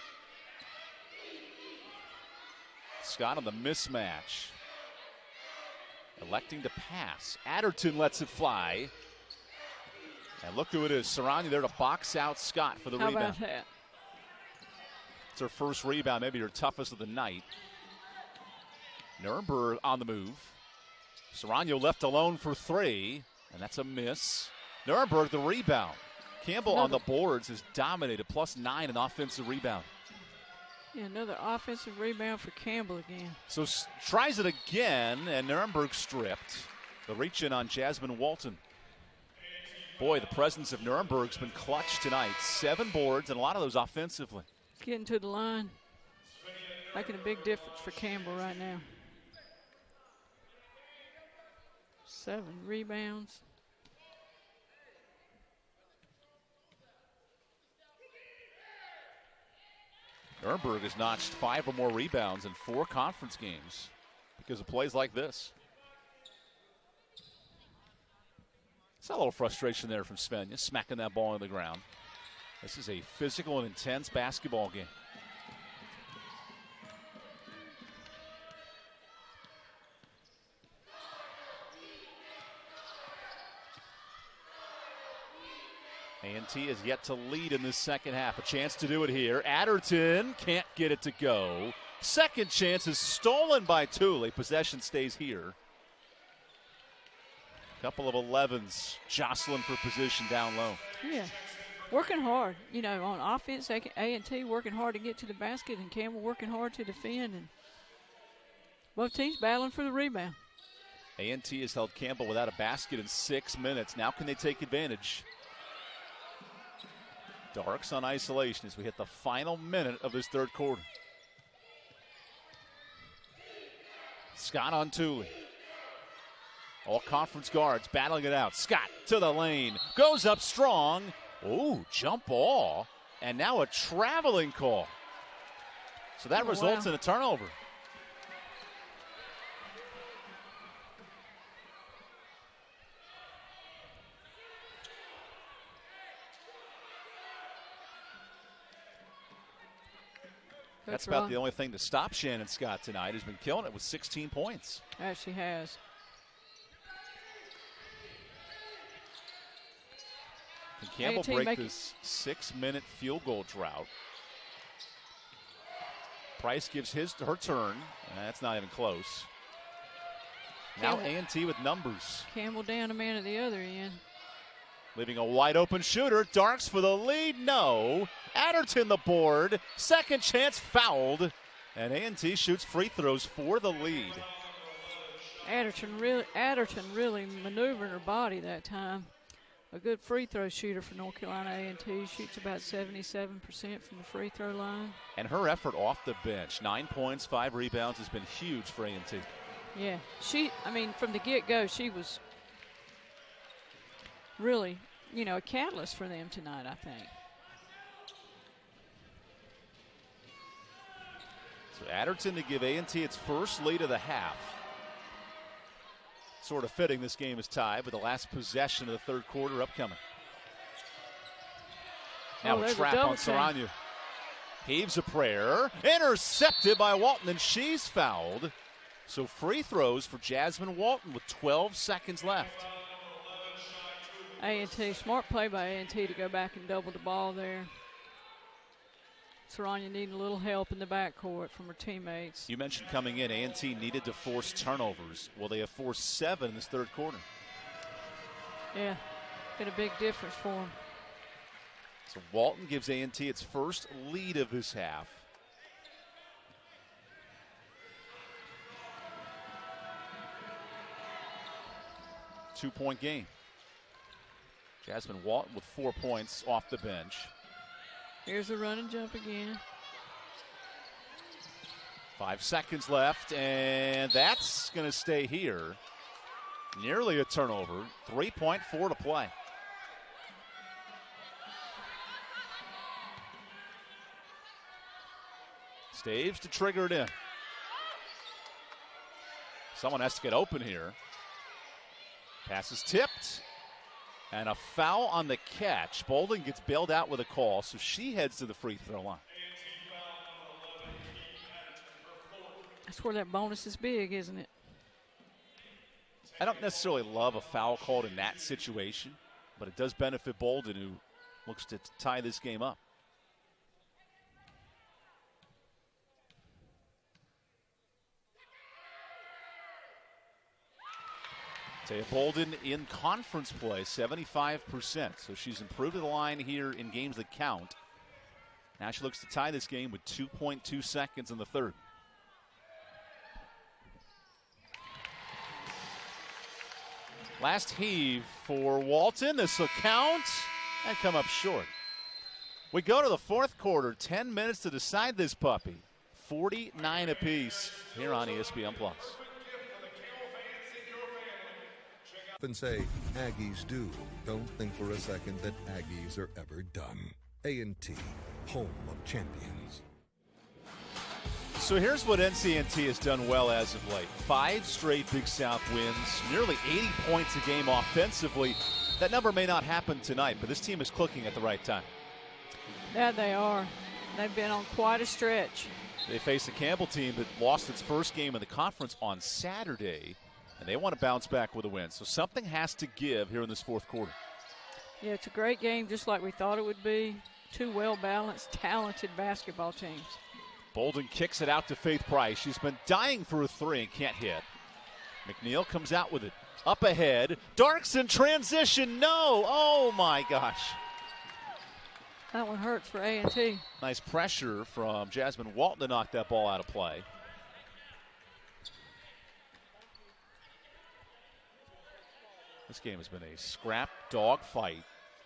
Scott on the mismatch. Electing to pass. Adderton lets it fly. And look who it is. Serrano there to box out Scott for the rebound. How about that? It's her first rebound, maybe her toughest of the night. Nuremberg on the move. Serrano left alone for 3, and that's a miss. Nuremberg the rebound. Campbell on the boards has dominated, +9 in offensive rebound. Yeah, another offensive rebound for Campbell again. So tries it again, and Nuremberg stripped. The reach in on Jasmine Walton. Boy, the presence of Nuremberg's been clutch tonight. 7 boards, and a lot of those offensively. Getting to the line, making a big difference for Campbell right now. 7 rebounds. Nuremberg has notched 5 or more rebounds in 4 conference games because of plays like this. Saw a little frustration there from Svenja, smacking that ball on the ground. This is a physical and intense basketball game. A&T has yet to lead in this second half. A chance to do it here. Adderton can't get it to go. Second chance is stolen by Thule. Possession stays here. Couple of 11s jostling for position down low. Yeah. working hard. You know, on offense, A&T working hard to get to the basket, and Campbell working hard to defend. And both teams battling for the rebound. A&T has held Campbell without a basket in 6 minutes. Now can they take advantage? Darks on isolation as we hit the final minute of this third quarter. Scott on Tooley. All conference guards battling it out. Scott to the lane. Goes up strong. Ooh, jump ball. And now a traveling call. So that results in a turnover. That's about the only thing to stop Shannon Scott tonight. Has been killing it with 16 points. Yes, she has. Can Campbell break this 6-minute field goal drought? Price gives her turn. That's not even close. Now A&T with numbers. Campbell down a man at the other end. Leaving a wide open shooter. Darks for the lead. No. Adderton the board. Second chance fouled. And A&T shoots free throws for the lead. Adderton really maneuvered her body that time. A good free throw shooter for North Carolina A&T. Shoots about 77% from the free throw line. And her effort off the bench. 9 points, 5 rebounds has been huge for A&T. Yeah, from the get-go, she was really, a catalyst for them tonight, I think. So Adderton to give A&T its first lead of the half. Sort of fitting this game is tied with the last possession of the third quarter upcoming. Now a trap on Saranya. Heaves a prayer. Intercepted by Walton, and she's fouled. So free throws for Jasmine Walton with 12 seconds left. A&T, smart play by A&T to go back and double the ball there. Saranya needing a little help in the backcourt from her teammates. You mentioned coming in, A&T needed to force turnovers. Well, they have forced 7 in this third quarter. Yeah, been a big difference for them. So Walton gives A&T its first lead of this half. Two-point game. Jasmine Walton with 4 points off the bench. Here's a run and jump again. 5 seconds left, and that's going to stay here. Nearly a turnover. 3.4 to play. Staves to trigger it in. Someone has to get open here. Pass is tipped. And a foul on the catch. Bolden gets bailed out with a call, so she heads to the free throw line. That's where that bonus is big, isn't it? I don't necessarily love a foul called in that situation, but it does benefit Bolden, who looks to tie this game up. Taya Bolden in conference play, 75%. So she's improved to the line here in games that count. Now she looks to tie this game with 2.2 seconds in the third. Last heave for Walton. This will count and come up short. We go to the fourth quarter. 10 minutes to decide this puppy. 49 apiece here on ESPN+. And say Aggies do. Don't think for a second that Aggies are ever done. A&T, home of champions. So here's what NC&T has done well as of late. 5 straight Big South wins, nearly 80 points a game offensively. That number may not happen tonight, but this team is clicking at the right time. Yeah, they are. They've been on quite a stretch. They face a Campbell team that lost its first game in the conference on Saturday, and they want to bounce back with a win. So something has to give here in this fourth quarter. Yeah, it's a great game, just like we thought it would be. 2 well-balanced, talented basketball teams. Bolden kicks it out to Faith Price. She's been dying for a 3 and can't hit. McNeil comes out with it. Up ahead. Darks in transition. No. Oh, my gosh. That one hurts for A&T. Nice pressure from Jasmine Walton to knock that ball out of play. This game has been a scrap dog fight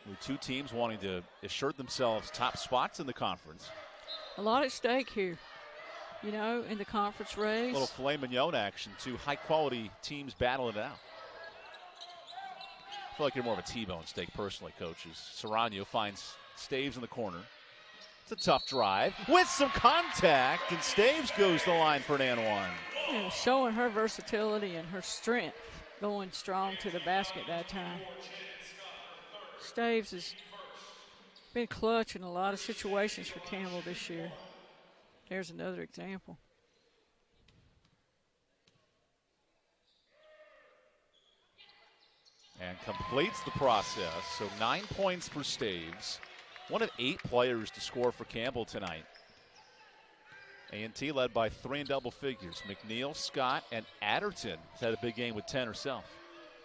with two teams wanting to assert themselves top spots in the conference. A lot at stake here, you know, in the conference race. A little filet mignon action. Two high-quality teams battling it out. I feel like you're more of a T-bone steak personally, coaches. Serrano finds Staves in the corner. It's a tough drive with some contact, and Staves goes to the line for an and one. Yeah, showing her versatility and her strength, going strong to the basket that time. Staves has been clutch in a lot of situations for Campbell this year. There's another example. And completes the process. So 9 points for Staves. One of 8 players to score for Campbell tonight. A&T led by 3 in double figures. McNeil, Scott, and Adderton has had a big game with 10 herself.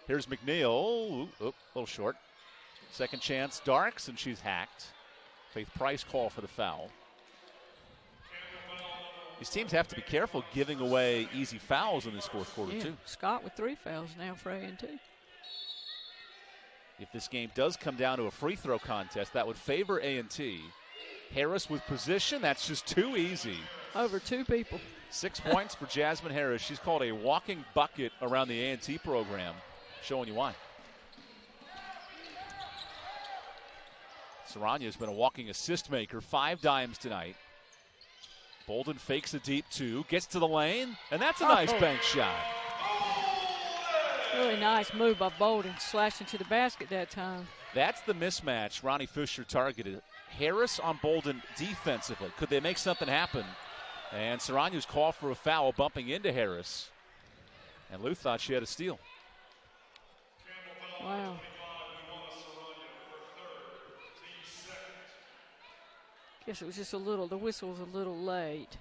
Here's McNeil. A little short. Second chance, Darks, and she's hacked. Faith Price call for the foul. These teams have to be careful giving away easy fouls in this fourth quarter, too. Scott with 3 fouls now for A&T. If this game does come down to a free throw contest, that would favor A&T. Harris with position, that's just too easy. Over 2 people. 6 points for Jasmine Harris. She's called a walking bucket around the A&T program, showing you why. Serrano has been a walking assist maker, 5 dimes tonight. Bolden fakes a deep 2, gets to the lane, and that's a nice bank shot. Really nice move by Bolden, slashing to the basket that time. That's the mismatch Ronnie Fisher targeted. Harris on Bolden defensively. Could they make something happen? And Serrano's call for a foul, bumping into Harris. And Lou thought she had a steal. Wow. Guess it was just a little, the whistle was a little late.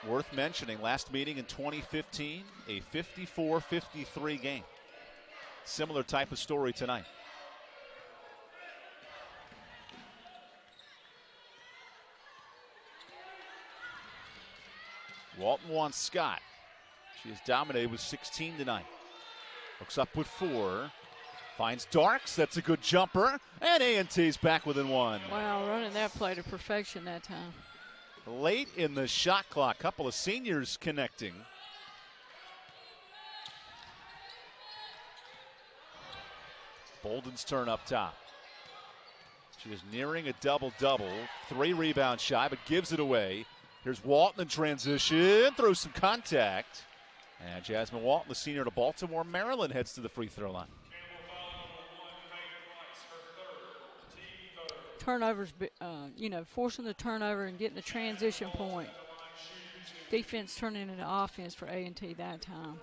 Worth mentioning, last meeting in 2015, a 54-53 game. Similar type of story tonight. Walton wants Scott. She has dominated with 16 tonight. Looks up with 4. Finds Darks. That's a good jumper. And A&T's back within 1. Wow, running that play to perfection that time. Late in the shot clock, couple of seniors connecting. Bolden's turn up top. She is nearing a double-double. 3 rebounds shy, but gives it away. Here's Walton in transition, throws some contact. And Jasmine Walton, the senior to Baltimore, Maryland, heads to the free throw line. Turnovers, forcing the turnover and getting the transition point. Defense turning into offense for A&T that time.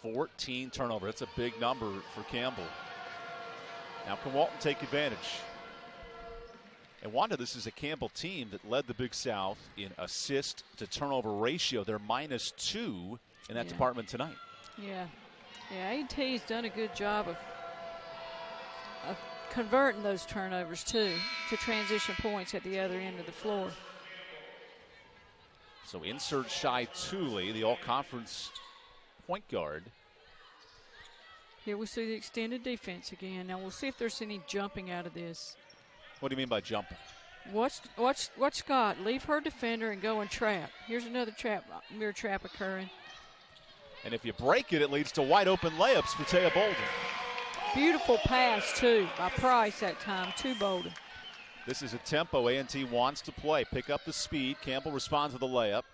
14 turnover. That's a big number for Campbell. Now can Walton take advantage? And Wanda, this is a Campbell team that led the Big South in assist to turnover ratio. They're -2 in that department tonight. Yeah. A&T's done a good job of converting those turnovers, too, to transition points at the other end of the floor. So insert Shy Tooley, the all-conference point guard. Here we see the extended defense again. Now we'll see if there's any jumping out of this. What do you mean by jumping? Watch Scott leave her defender and go and trap. Here's another mirror trap occurring. And if you break it, it leads to wide open layups for Taya Bolden. Beautiful pass, too, by Price that time to Bolden. This is a tempo A&T wants to play. Pick up the speed. Campbell responds with a layup.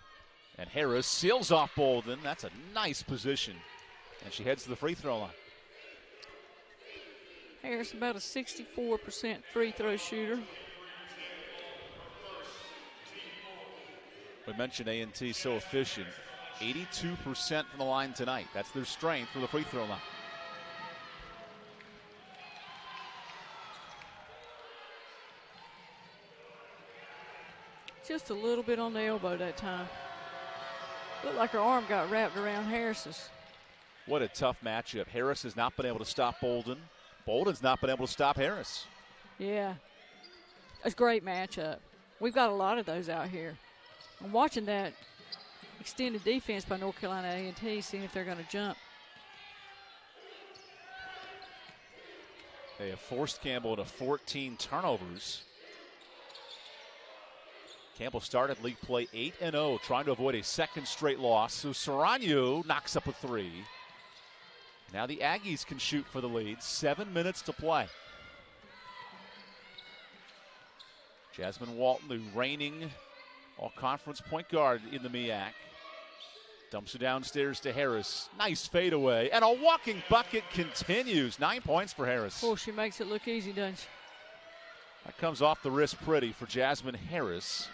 And Harris seals off Bolden. That's a nice position. And she heads to the free throw line. Harris about a 64% free throw shooter. We mentioned A&T so efficient. 82% from the line tonight. That's their strength for the free throw line. Just a little bit on the elbow that time. Looked like her arm got wrapped around Harris's. What a tough matchup. Harris has not been able to stop Bolden. Bolden's not been able to stop Harris. Yeah. It's a great matchup. We've got a lot of those out here. I'm watching that extended defense by North Carolina A&T, seeing if they're going to jump. They have forced Campbell into 14 turnovers. Campbell started league play 8-0, trying to avoid a second straight loss. So Serrano knocks up a three. Now the Aggies can shoot for the lead. 7 minutes to play. Jasmine Walton, the reigning all-conference point guard in the MEAC. Dumps it downstairs to Harris. Nice fadeaway. And a walking bucket continues. 9 points for Harris. Oh, she makes it look easy, doesn't she? That comes off the wrist pretty for Jasmine Harris.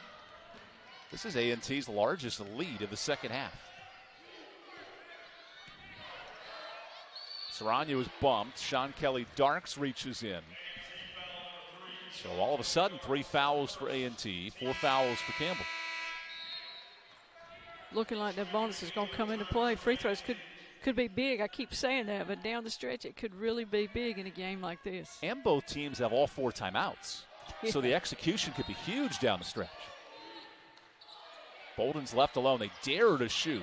This is A&T's largest lead of the second half. Serrano is bumped. Sean Kelly Darks reaches in. So all of a sudden, 3 fouls for A&T, 4 fouls for Campbell. Looking like that bonus is going to come into play. Free throws could be big. I keep saying that, but down the stretch, it could really be big in a game like this. And both teams have all 4 timeouts. Yeah. So the execution could be huge down the stretch. Bolden's left alone. They dare to shoot.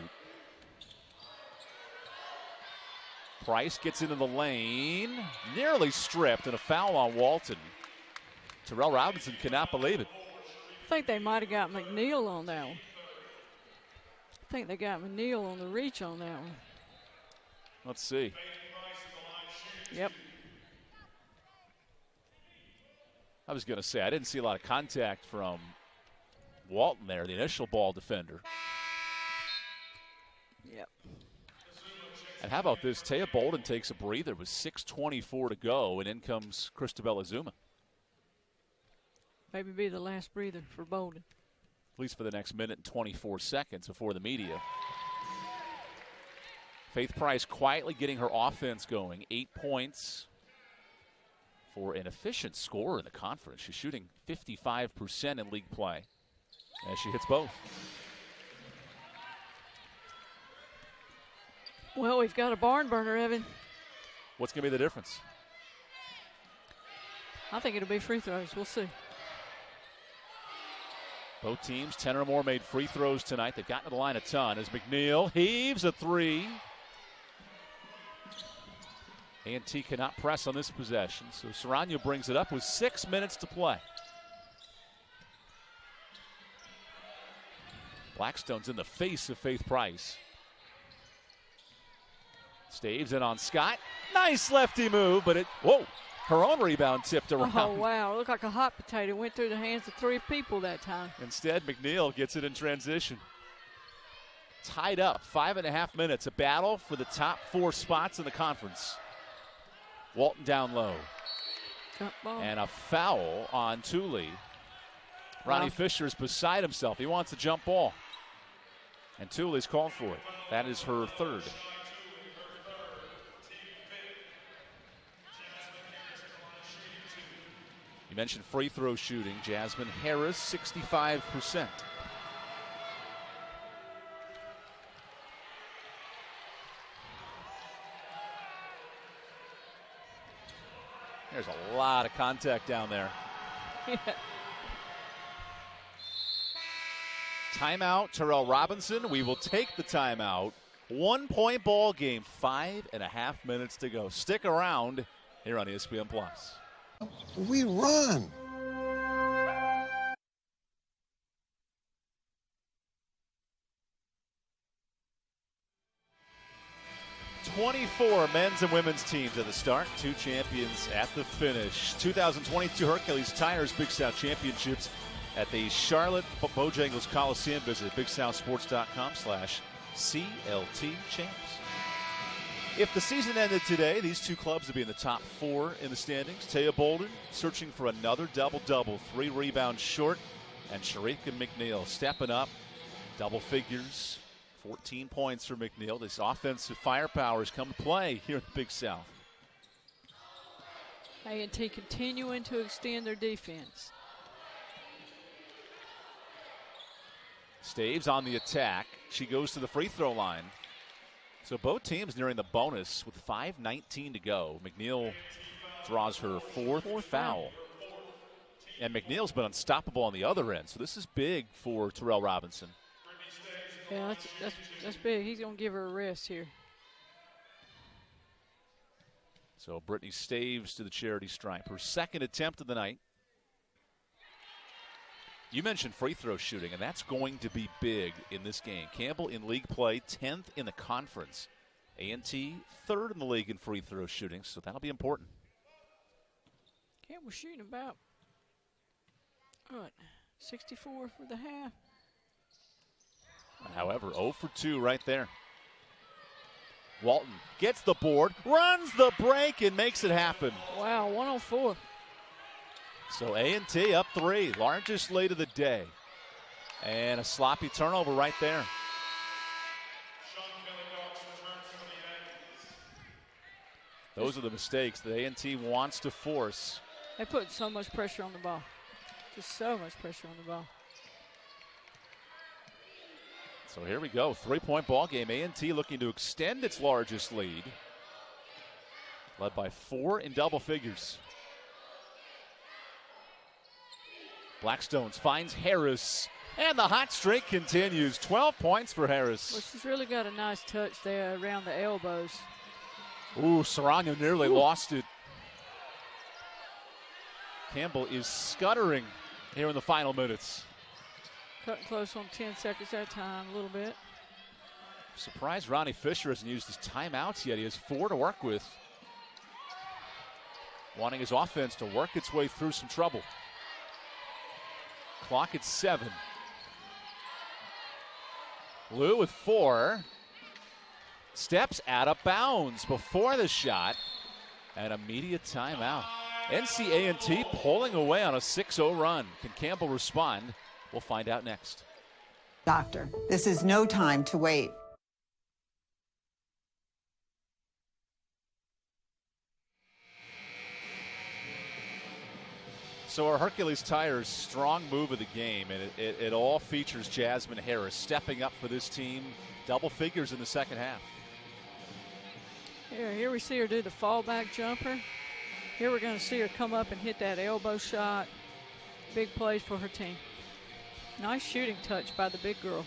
Price gets into the lane. Nearly stripped, and a foul on Walton. Terrell Robinson cannot believe it. I think they might have got McNeil on that one. I think they got McNeil on the reach on that one. Let's see. Yep. I was going to say, I didn't see a lot of contact from Walton there, the initial ball defender. Yep. And how about this? Taya Bolden takes a breather with 6:24 to go, and in comes Christabel Azuma. Maybe be the last breather for Bolden. At least for the next minute and 24 seconds before the media. Faith Price quietly getting her offense going. 8 points for an efficient scorer in the conference. She's shooting 55% in league play as she hits both. Well, we've got a barn burner, Evan. What's going to be the difference? I think it'll be free throws. We'll see. Both teams, 10 or more, made free throws tonight. They've gotten to the line a ton as McNeil heaves a three. A&T cannot press on this possession, so Serrano brings it up with 6 minutes to play. Blackstone's in the face of Faith Price. Staves in on Scott. Nice lefty move, but her own rebound tipped around. Oh, wow. It looked like a hot potato. Went through the hands of 3 people that time. Instead, McNeil gets it in transition. Tied up, 5.5 minutes. A battle for the top 4 spots in the conference. Walton down low. And a foul on Thule. Ronnie Fisher is beside himself. He wants a jump ball. And Thule's called for it. That is her third. You mentioned free throw shooting. Jasmine Harris, 65%. There's a lot of contact down there. Yeah. Timeout, Terrell Robinson. We will take the timeout. 1-point ball game, 5.5 minutes to go. Stick around here on ESPN Plus. We run. "24 men's and women's teams at the start, 2 champions at the finish. 2022 Hercules Tires Big South Championships at the Charlotte Bojangles Coliseum. Visit BigSouthSports.com/CLT Champs. If the season ended today, these 2 clubs would be in the top 4 in the standings. Taya Bolden searching for another double-double, 3 rebounds short, and Sharika McNeil stepping up, double figures, 14 points for McNeil. This offensive firepower has come to play here in the Big South. A&T continuing to extend their defense. Staves on the attack. She goes to the free throw line. So both teams nearing the bonus with 5:19 to go. McNeil draws her fourth foul. And McNeil's been unstoppable on the other end, so this is big for Terrell Robinson. Yeah, that's big. He's going to give her a rest here. So Brittany Staves to the charity stripe. Her second attempt of the night. You mentioned free throw shooting, and that's going to be big in this game. Campbell in league play, 10th in the conference. A&T, 3rd in the league in free throw shooting, so that'll be important. Campbell shooting about, 64 for the half. However, 0 for 2 right there. Walton gets the board, runs the break, and makes it happen. Wow, 104. So A&T up 3, largest lead of the day. And a sloppy turnover right there. Those are the mistakes that A&T wants to force. They put so much pressure on the ball. Just so much pressure on the ball. So here we go, 3-point ball game. A&T looking to extend its largest lead. Led by 4 in double figures. Blackstones finds Harris, and the hot streak continues. 12 points for Harris. Well, she's really got a nice touch there around the elbows. Ooh, Serrano nearly lost it. Campbell is scuttering here in the final minutes. Cutting close on 10 seconds that time, a little bit. Surprised Ronnie Fisher hasn't used his timeouts yet. He has 4 to work with. Wanting his offense to work its way through some trouble. Clock at 7. Lou with 4. Steps out of bounds before the shot. And immediate timeout. NC A&T pulling away on a 6-0 run. Can Campbell respond? We'll find out next. Doctor, this is no time to wait. So our Hercules Tires strong move of the game, and it all features Jasmine Harris stepping up for this team. Double figures in the second half. Here we see her do the fallback jumper. Here we're going to see her come up and hit that elbow shot. Big plays for her team. Nice shooting touch by the big girl.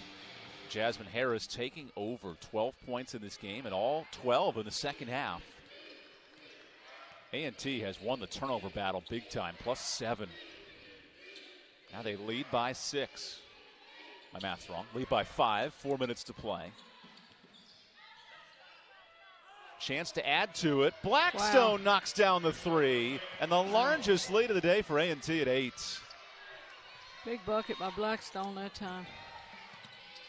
Jasmine Harris taking over 12 points in this game and all 12 in the second half. A&T has won the turnover battle big time, +7. Now they lead by 6. My math's wrong. Lead by 5, 4 minutes to play. Chance to add to it. Blackstone knocks down the 3, and the largest lead of the day for A&T at 8. Big bucket by Blackstone that time.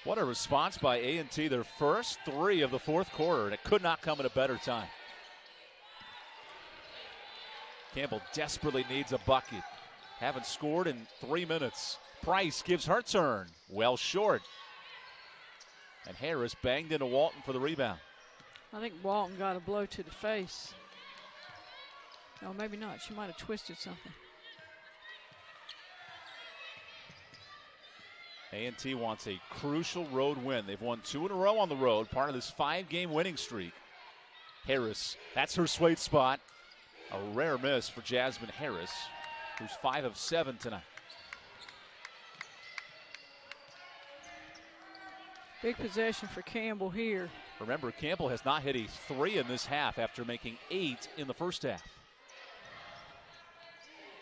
What a response by A&T, their first 3 of the fourth quarter, and it could not come at a better time. Campbell desperately needs a bucket. Haven't scored in 3 minutes. Price gives her turn. Well short. And Harris banged into Walton for the rebound. I think Walton got a blow to the face. No, maybe not. She might have twisted something. A&T wants a crucial road win. They've won 2 in a row on the road, part of this 5-game winning streak. Harris, that's her sweet spot. A rare miss for Jasmine Harris, who's 5 of 7 tonight. Big possession for Campbell here. Remember, Campbell has not hit a 3 in this half after making 8 in the first half.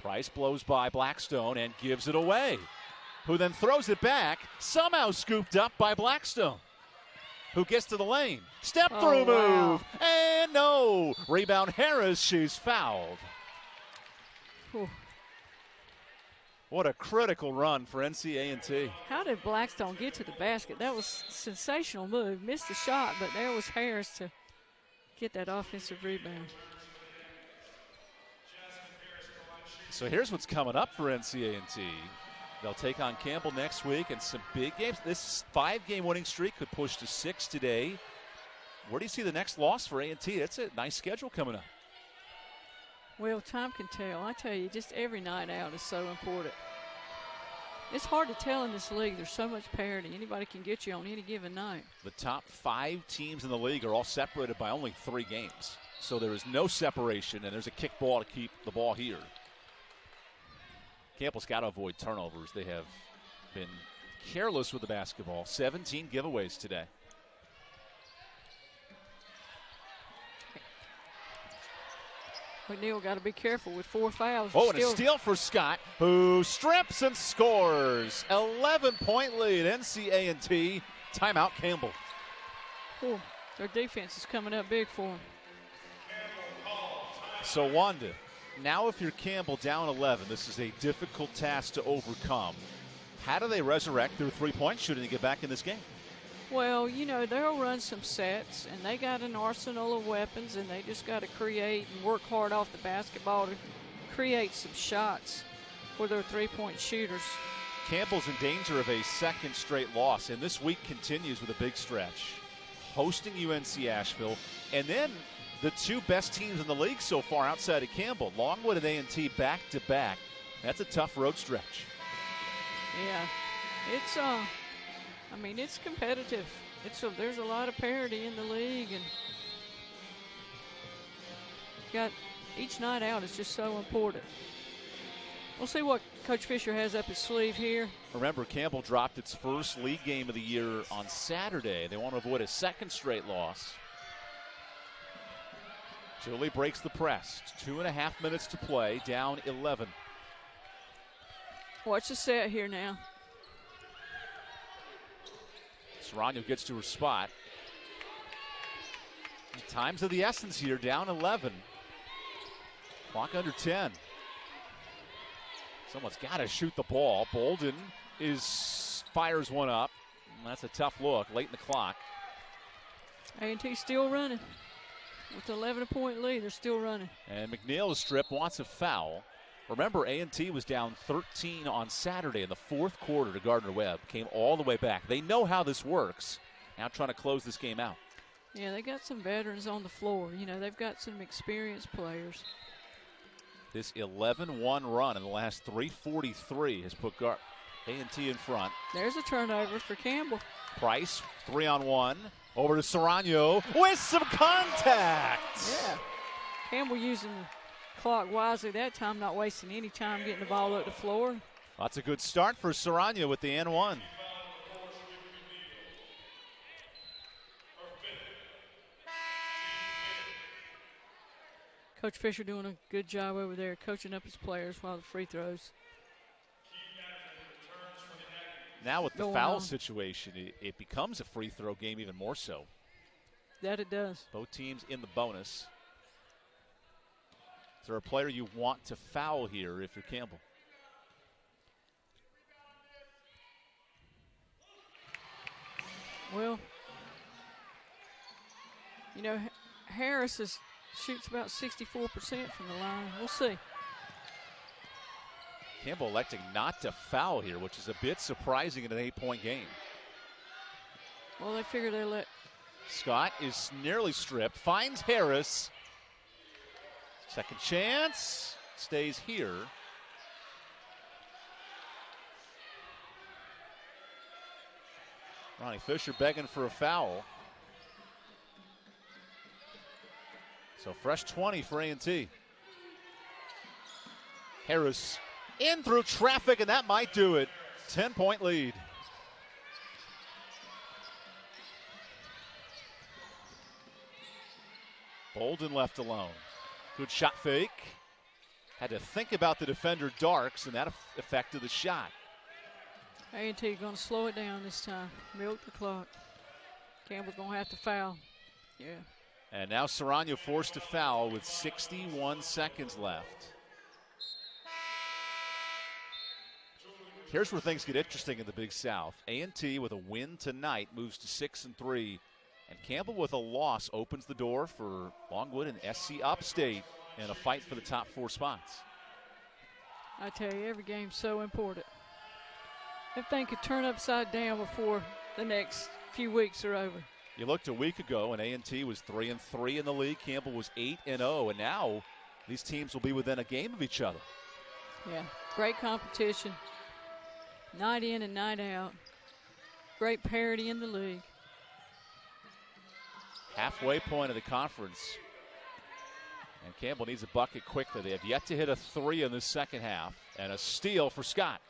Price blows by Blackstone and gives it away, who then throws it back, somehow scooped up by Blackstone, who gets to the lane. Step-through move, and no. Rebound Harris, she's fouled. Whew. What a critical run for NC A&T. How did Blackstone get to the basket? That was a sensational move. Missed the shot, but there was Harris to get that offensive rebound. So here's what's coming up for NC A&T. They'll take on Campbell next week and some big games. This 5-game winning streak could push to 6 today. Where do you see the next loss for A&T? That's a nice schedule coming up. Well, time can tell. I tell you, just every night out is so important. It's hard to tell in this league. There's so much parity. Anybody can get you on any given night. The top 5 teams in the league are all separated by only 3 games. So there is no separation, and there's a kick ball to keep the ball here. Campbell's got to avoid turnovers. They have been careless with the basketball. 17 giveaways today. McNeil got to be careful with 4 fouls. Oh, and a steal for Scott, who strips and scores. 11-point lead, NC A&T. Timeout, Campbell. Oh, their defense is coming up big for them. So, Wanda, now if you're Campbell down 11, this is a difficult task to overcome. How do they resurrect their three-point shooting to get back in this game? Well, you know, they'll run some sets, and they got an arsenal of weapons, and they just got to create and work hard off the basketball to create some shots for their three-point shooters. Campbell's in danger of a second straight loss, and this week continues with a big stretch. Hosting UNC Asheville, and then the 2 best teams in the league so far outside of Campbell, Longwood and A&T back-to-back. That's a tough road stretch. Yeah, it's I mean, it's competitive. There's a lot of parity in the league, and got each night out is just so important. We'll see what Coach Fisher has up his sleeve here. Remember, Campbell dropped its first league game of the year on Saturday. They want to avoid a second straight loss. Julie breaks the press. 2.5 minutes to play, down 11. Watch the set here now. Serrano gets to her spot. Time's of the essence here, down 11. Clock under 10. Someone's got to shoot the ball. Bolden fires one up. That's a tough look late in the clock. A&T still running. With an 11-point lead, they're still running. And McNeil's strip wants a foul. Remember, A&T was down 13 on Saturday in the 4th quarter to Gardner-Webb. Came all the way back. They know how this works. Now trying to close this game out. Yeah, they got some veterans on the floor. You know, they've got some experienced players. This 11-1 run in the last 3:43 has put A&T in front. There's a turnover for Campbell. Price, 3-on-1. Over to Serrano with some contact. Yeah. Campbell using the clock wisely that time, not wasting any time getting the ball up the floor. That's a good start for Serrano with the N1. Coach Fisher doing a good job over there, coaching up his players while the free throws. Now with the foul situation, it becomes a free throw game even more so. That it does. Both teams in the bonus. Is there a player you want to foul here if you're Campbell? Well, you know, Harris shoots about 64% from the line. We'll see. Campbell electing not to foul here, which is a bit surprising in an 8-point game. Well, they figure they let. Scott is nearly stripped, finds Harris. Second chance, stays here. Ronnie Fisher begging for a foul. So fresh 20 for A&T. Harris in through traffic, and that might do it. 10-point lead. Bolden left alone. Good shot fake. Had to think about the defender Darks, and that affected the shot. A&T going to slow it down this time. Milk the clock. Campbell's going to have to foul. Yeah. And now Serrano forced to foul with 61 seconds left. Here's where things get interesting in the Big South. A&T with a win tonight moves to 6-3. And Campbell with a loss opens the door for Longwood and SC Upstate in a fight for the top 4 spots. I tell you, every game's so important. Everything could turn upside down before the next few weeks are over. You looked a week ago, and A&T was 3-3 in the league. Campbell was 8-0, and now these teams will be within a game of each other. Yeah, great competition. Night in and night out. Great parity in the league. Halfway point of the conference. And Campbell needs a bucket quickly. They have yet to hit a 3 in the second half. And a steal for Scott.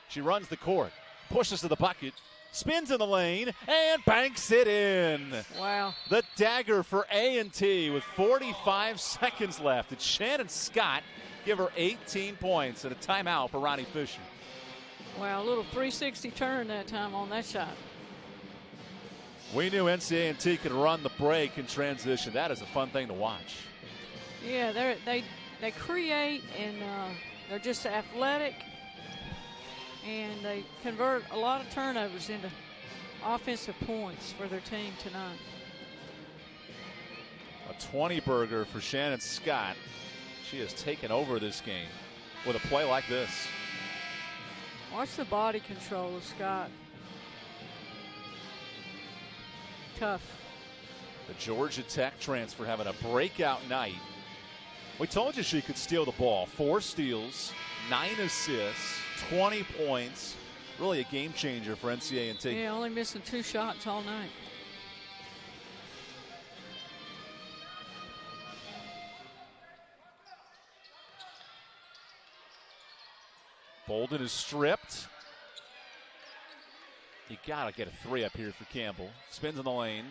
She runs the court, pushes to the bucket, spins in the lane, and banks it in. Wow. The dagger for A&T with 45 seconds left. Did Shannon Scott give her 18 points and a timeout for Ronnie Fisher? Wow, a little 360 turn that time on that shot. We knew NC A&T could run the break in transition. That is a fun thing to watch. Yeah, they create, and they're just athletic, and they convert a lot of turnovers into offensive points for their team tonight. A 20-burger for Shannon Scott. She has taken over this game with a play like this. Watch the body control of Scott. Tough. The Georgia Tech transfer having a breakout night. We told you she could steal the ball. 4 steals, 9 assists, 20 points. Really a game changer for NC A&T. Yeah, only missing 2 shots all night. Bolden is stripped. You got to get a 3 up here for Campbell. Spins in the lane.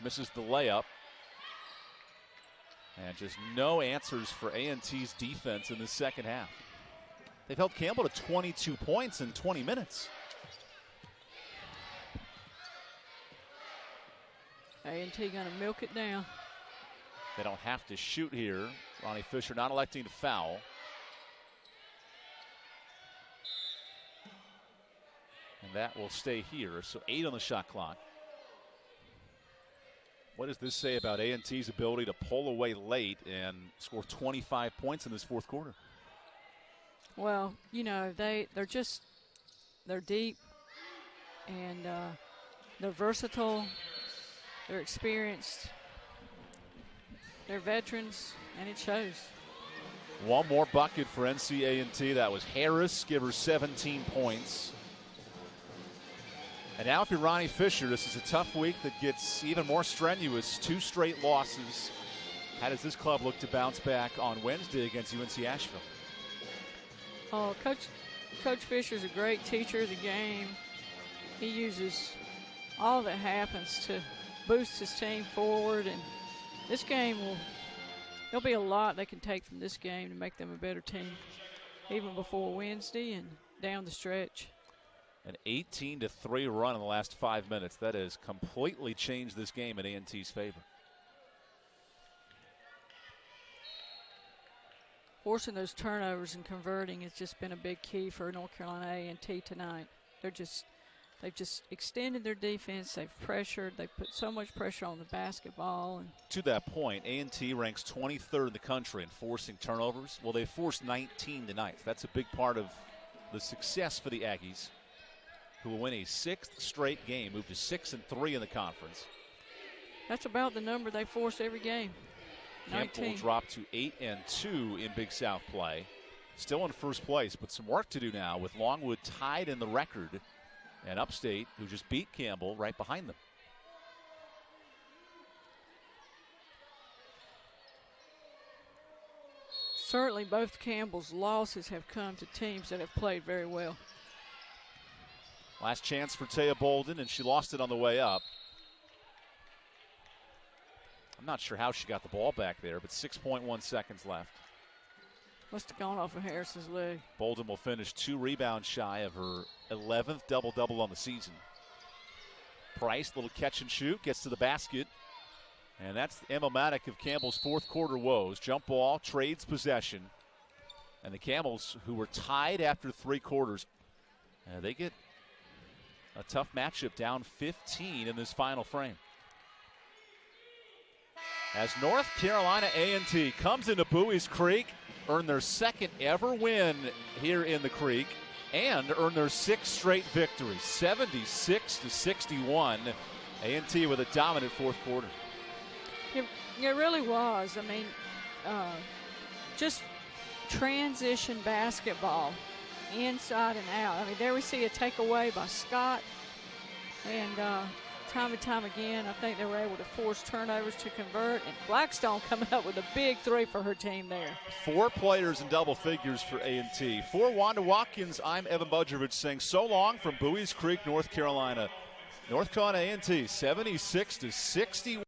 Misses the layup. And just no answers for A&T's defense in the second half. They've held Campbell to 22 points in 20 minutes. A&T going to milk it down. They don't have to shoot here. Ronnie Fisher not electing to foul. And that will stay here. So 8 on the shot clock. What does this say about A&T's ability to pull away late and score 25 points in this fourth quarter? Well, you know, they're deep, and they're versatile, they're experienced, they're veterans, and it shows. One more bucket for NC A&T. That was Harris, give her 17 points. And now if you're Ronnie Fisher, this is a tough week that gets even more strenuous. 2 straight losses. How does this club look to bounce back on Wednesday against UNC Asheville? Oh, Coach Fisher's a great teacher of the game. He uses all that happens to boost his team forward. And this game there'll be a lot they can take from this game to make them a better team, even before Wednesday and down the stretch. An 18-3 run in the last 5 minutes. That has completely changed this game in A&T's favor. Forcing those turnovers and converting has just been a big key for North Carolina A&T tonight. They've just extended their defense. They've pressured. They've put so much pressure on the basketball. And to that point, A&T ranks 23rd in the country in forcing turnovers. Well, they forced 19 tonight. That's a big part of the success for the Aggies, who will win a 6th straight game, move to 6-3 in the conference. That's about the number they force every game. Campbell 19. dropped to 8-2 in Big South play. Still in first place, but some work to do now with Longwood tied in the record and Upstate, who just beat Campbell, right behind them. Certainly both Campbell's losses have come to teams that have played very well. Last chance for Taya Bolden, and she lost it on the way up. I'm not sure how she got the ball back there, but 6.1 seconds left. Must have gone off of Harris's leg. Bolden will finish 2 rebounds shy of her 11th double-double on the season. Price, little catch and shoot, gets to the basket. And that's emblematic of Campbell's fourth quarter woes. Jump ball, trades possession. And the Camels, who were tied after 3 quarters, they get a tough matchup, down 15 in this final frame. As North Carolina A&T comes into Bowie's Creek, earn their 2nd ever win here in the Creek, and earn their 6th straight victory, 76-61. A&T with a dominant fourth quarter. It really was. I mean, just transition basketball inside and out. I mean, there we see a takeaway by Scott. And time and time again, I think they were able to force turnovers to convert. And Blackstone coming up with a big 3 for her team there. 4 players in double figures for A&T. For Wanda Watkins, I'm Evan Budrovich saying so long from Bowie's Creek, North Carolina. North Carolina A&T 76-60.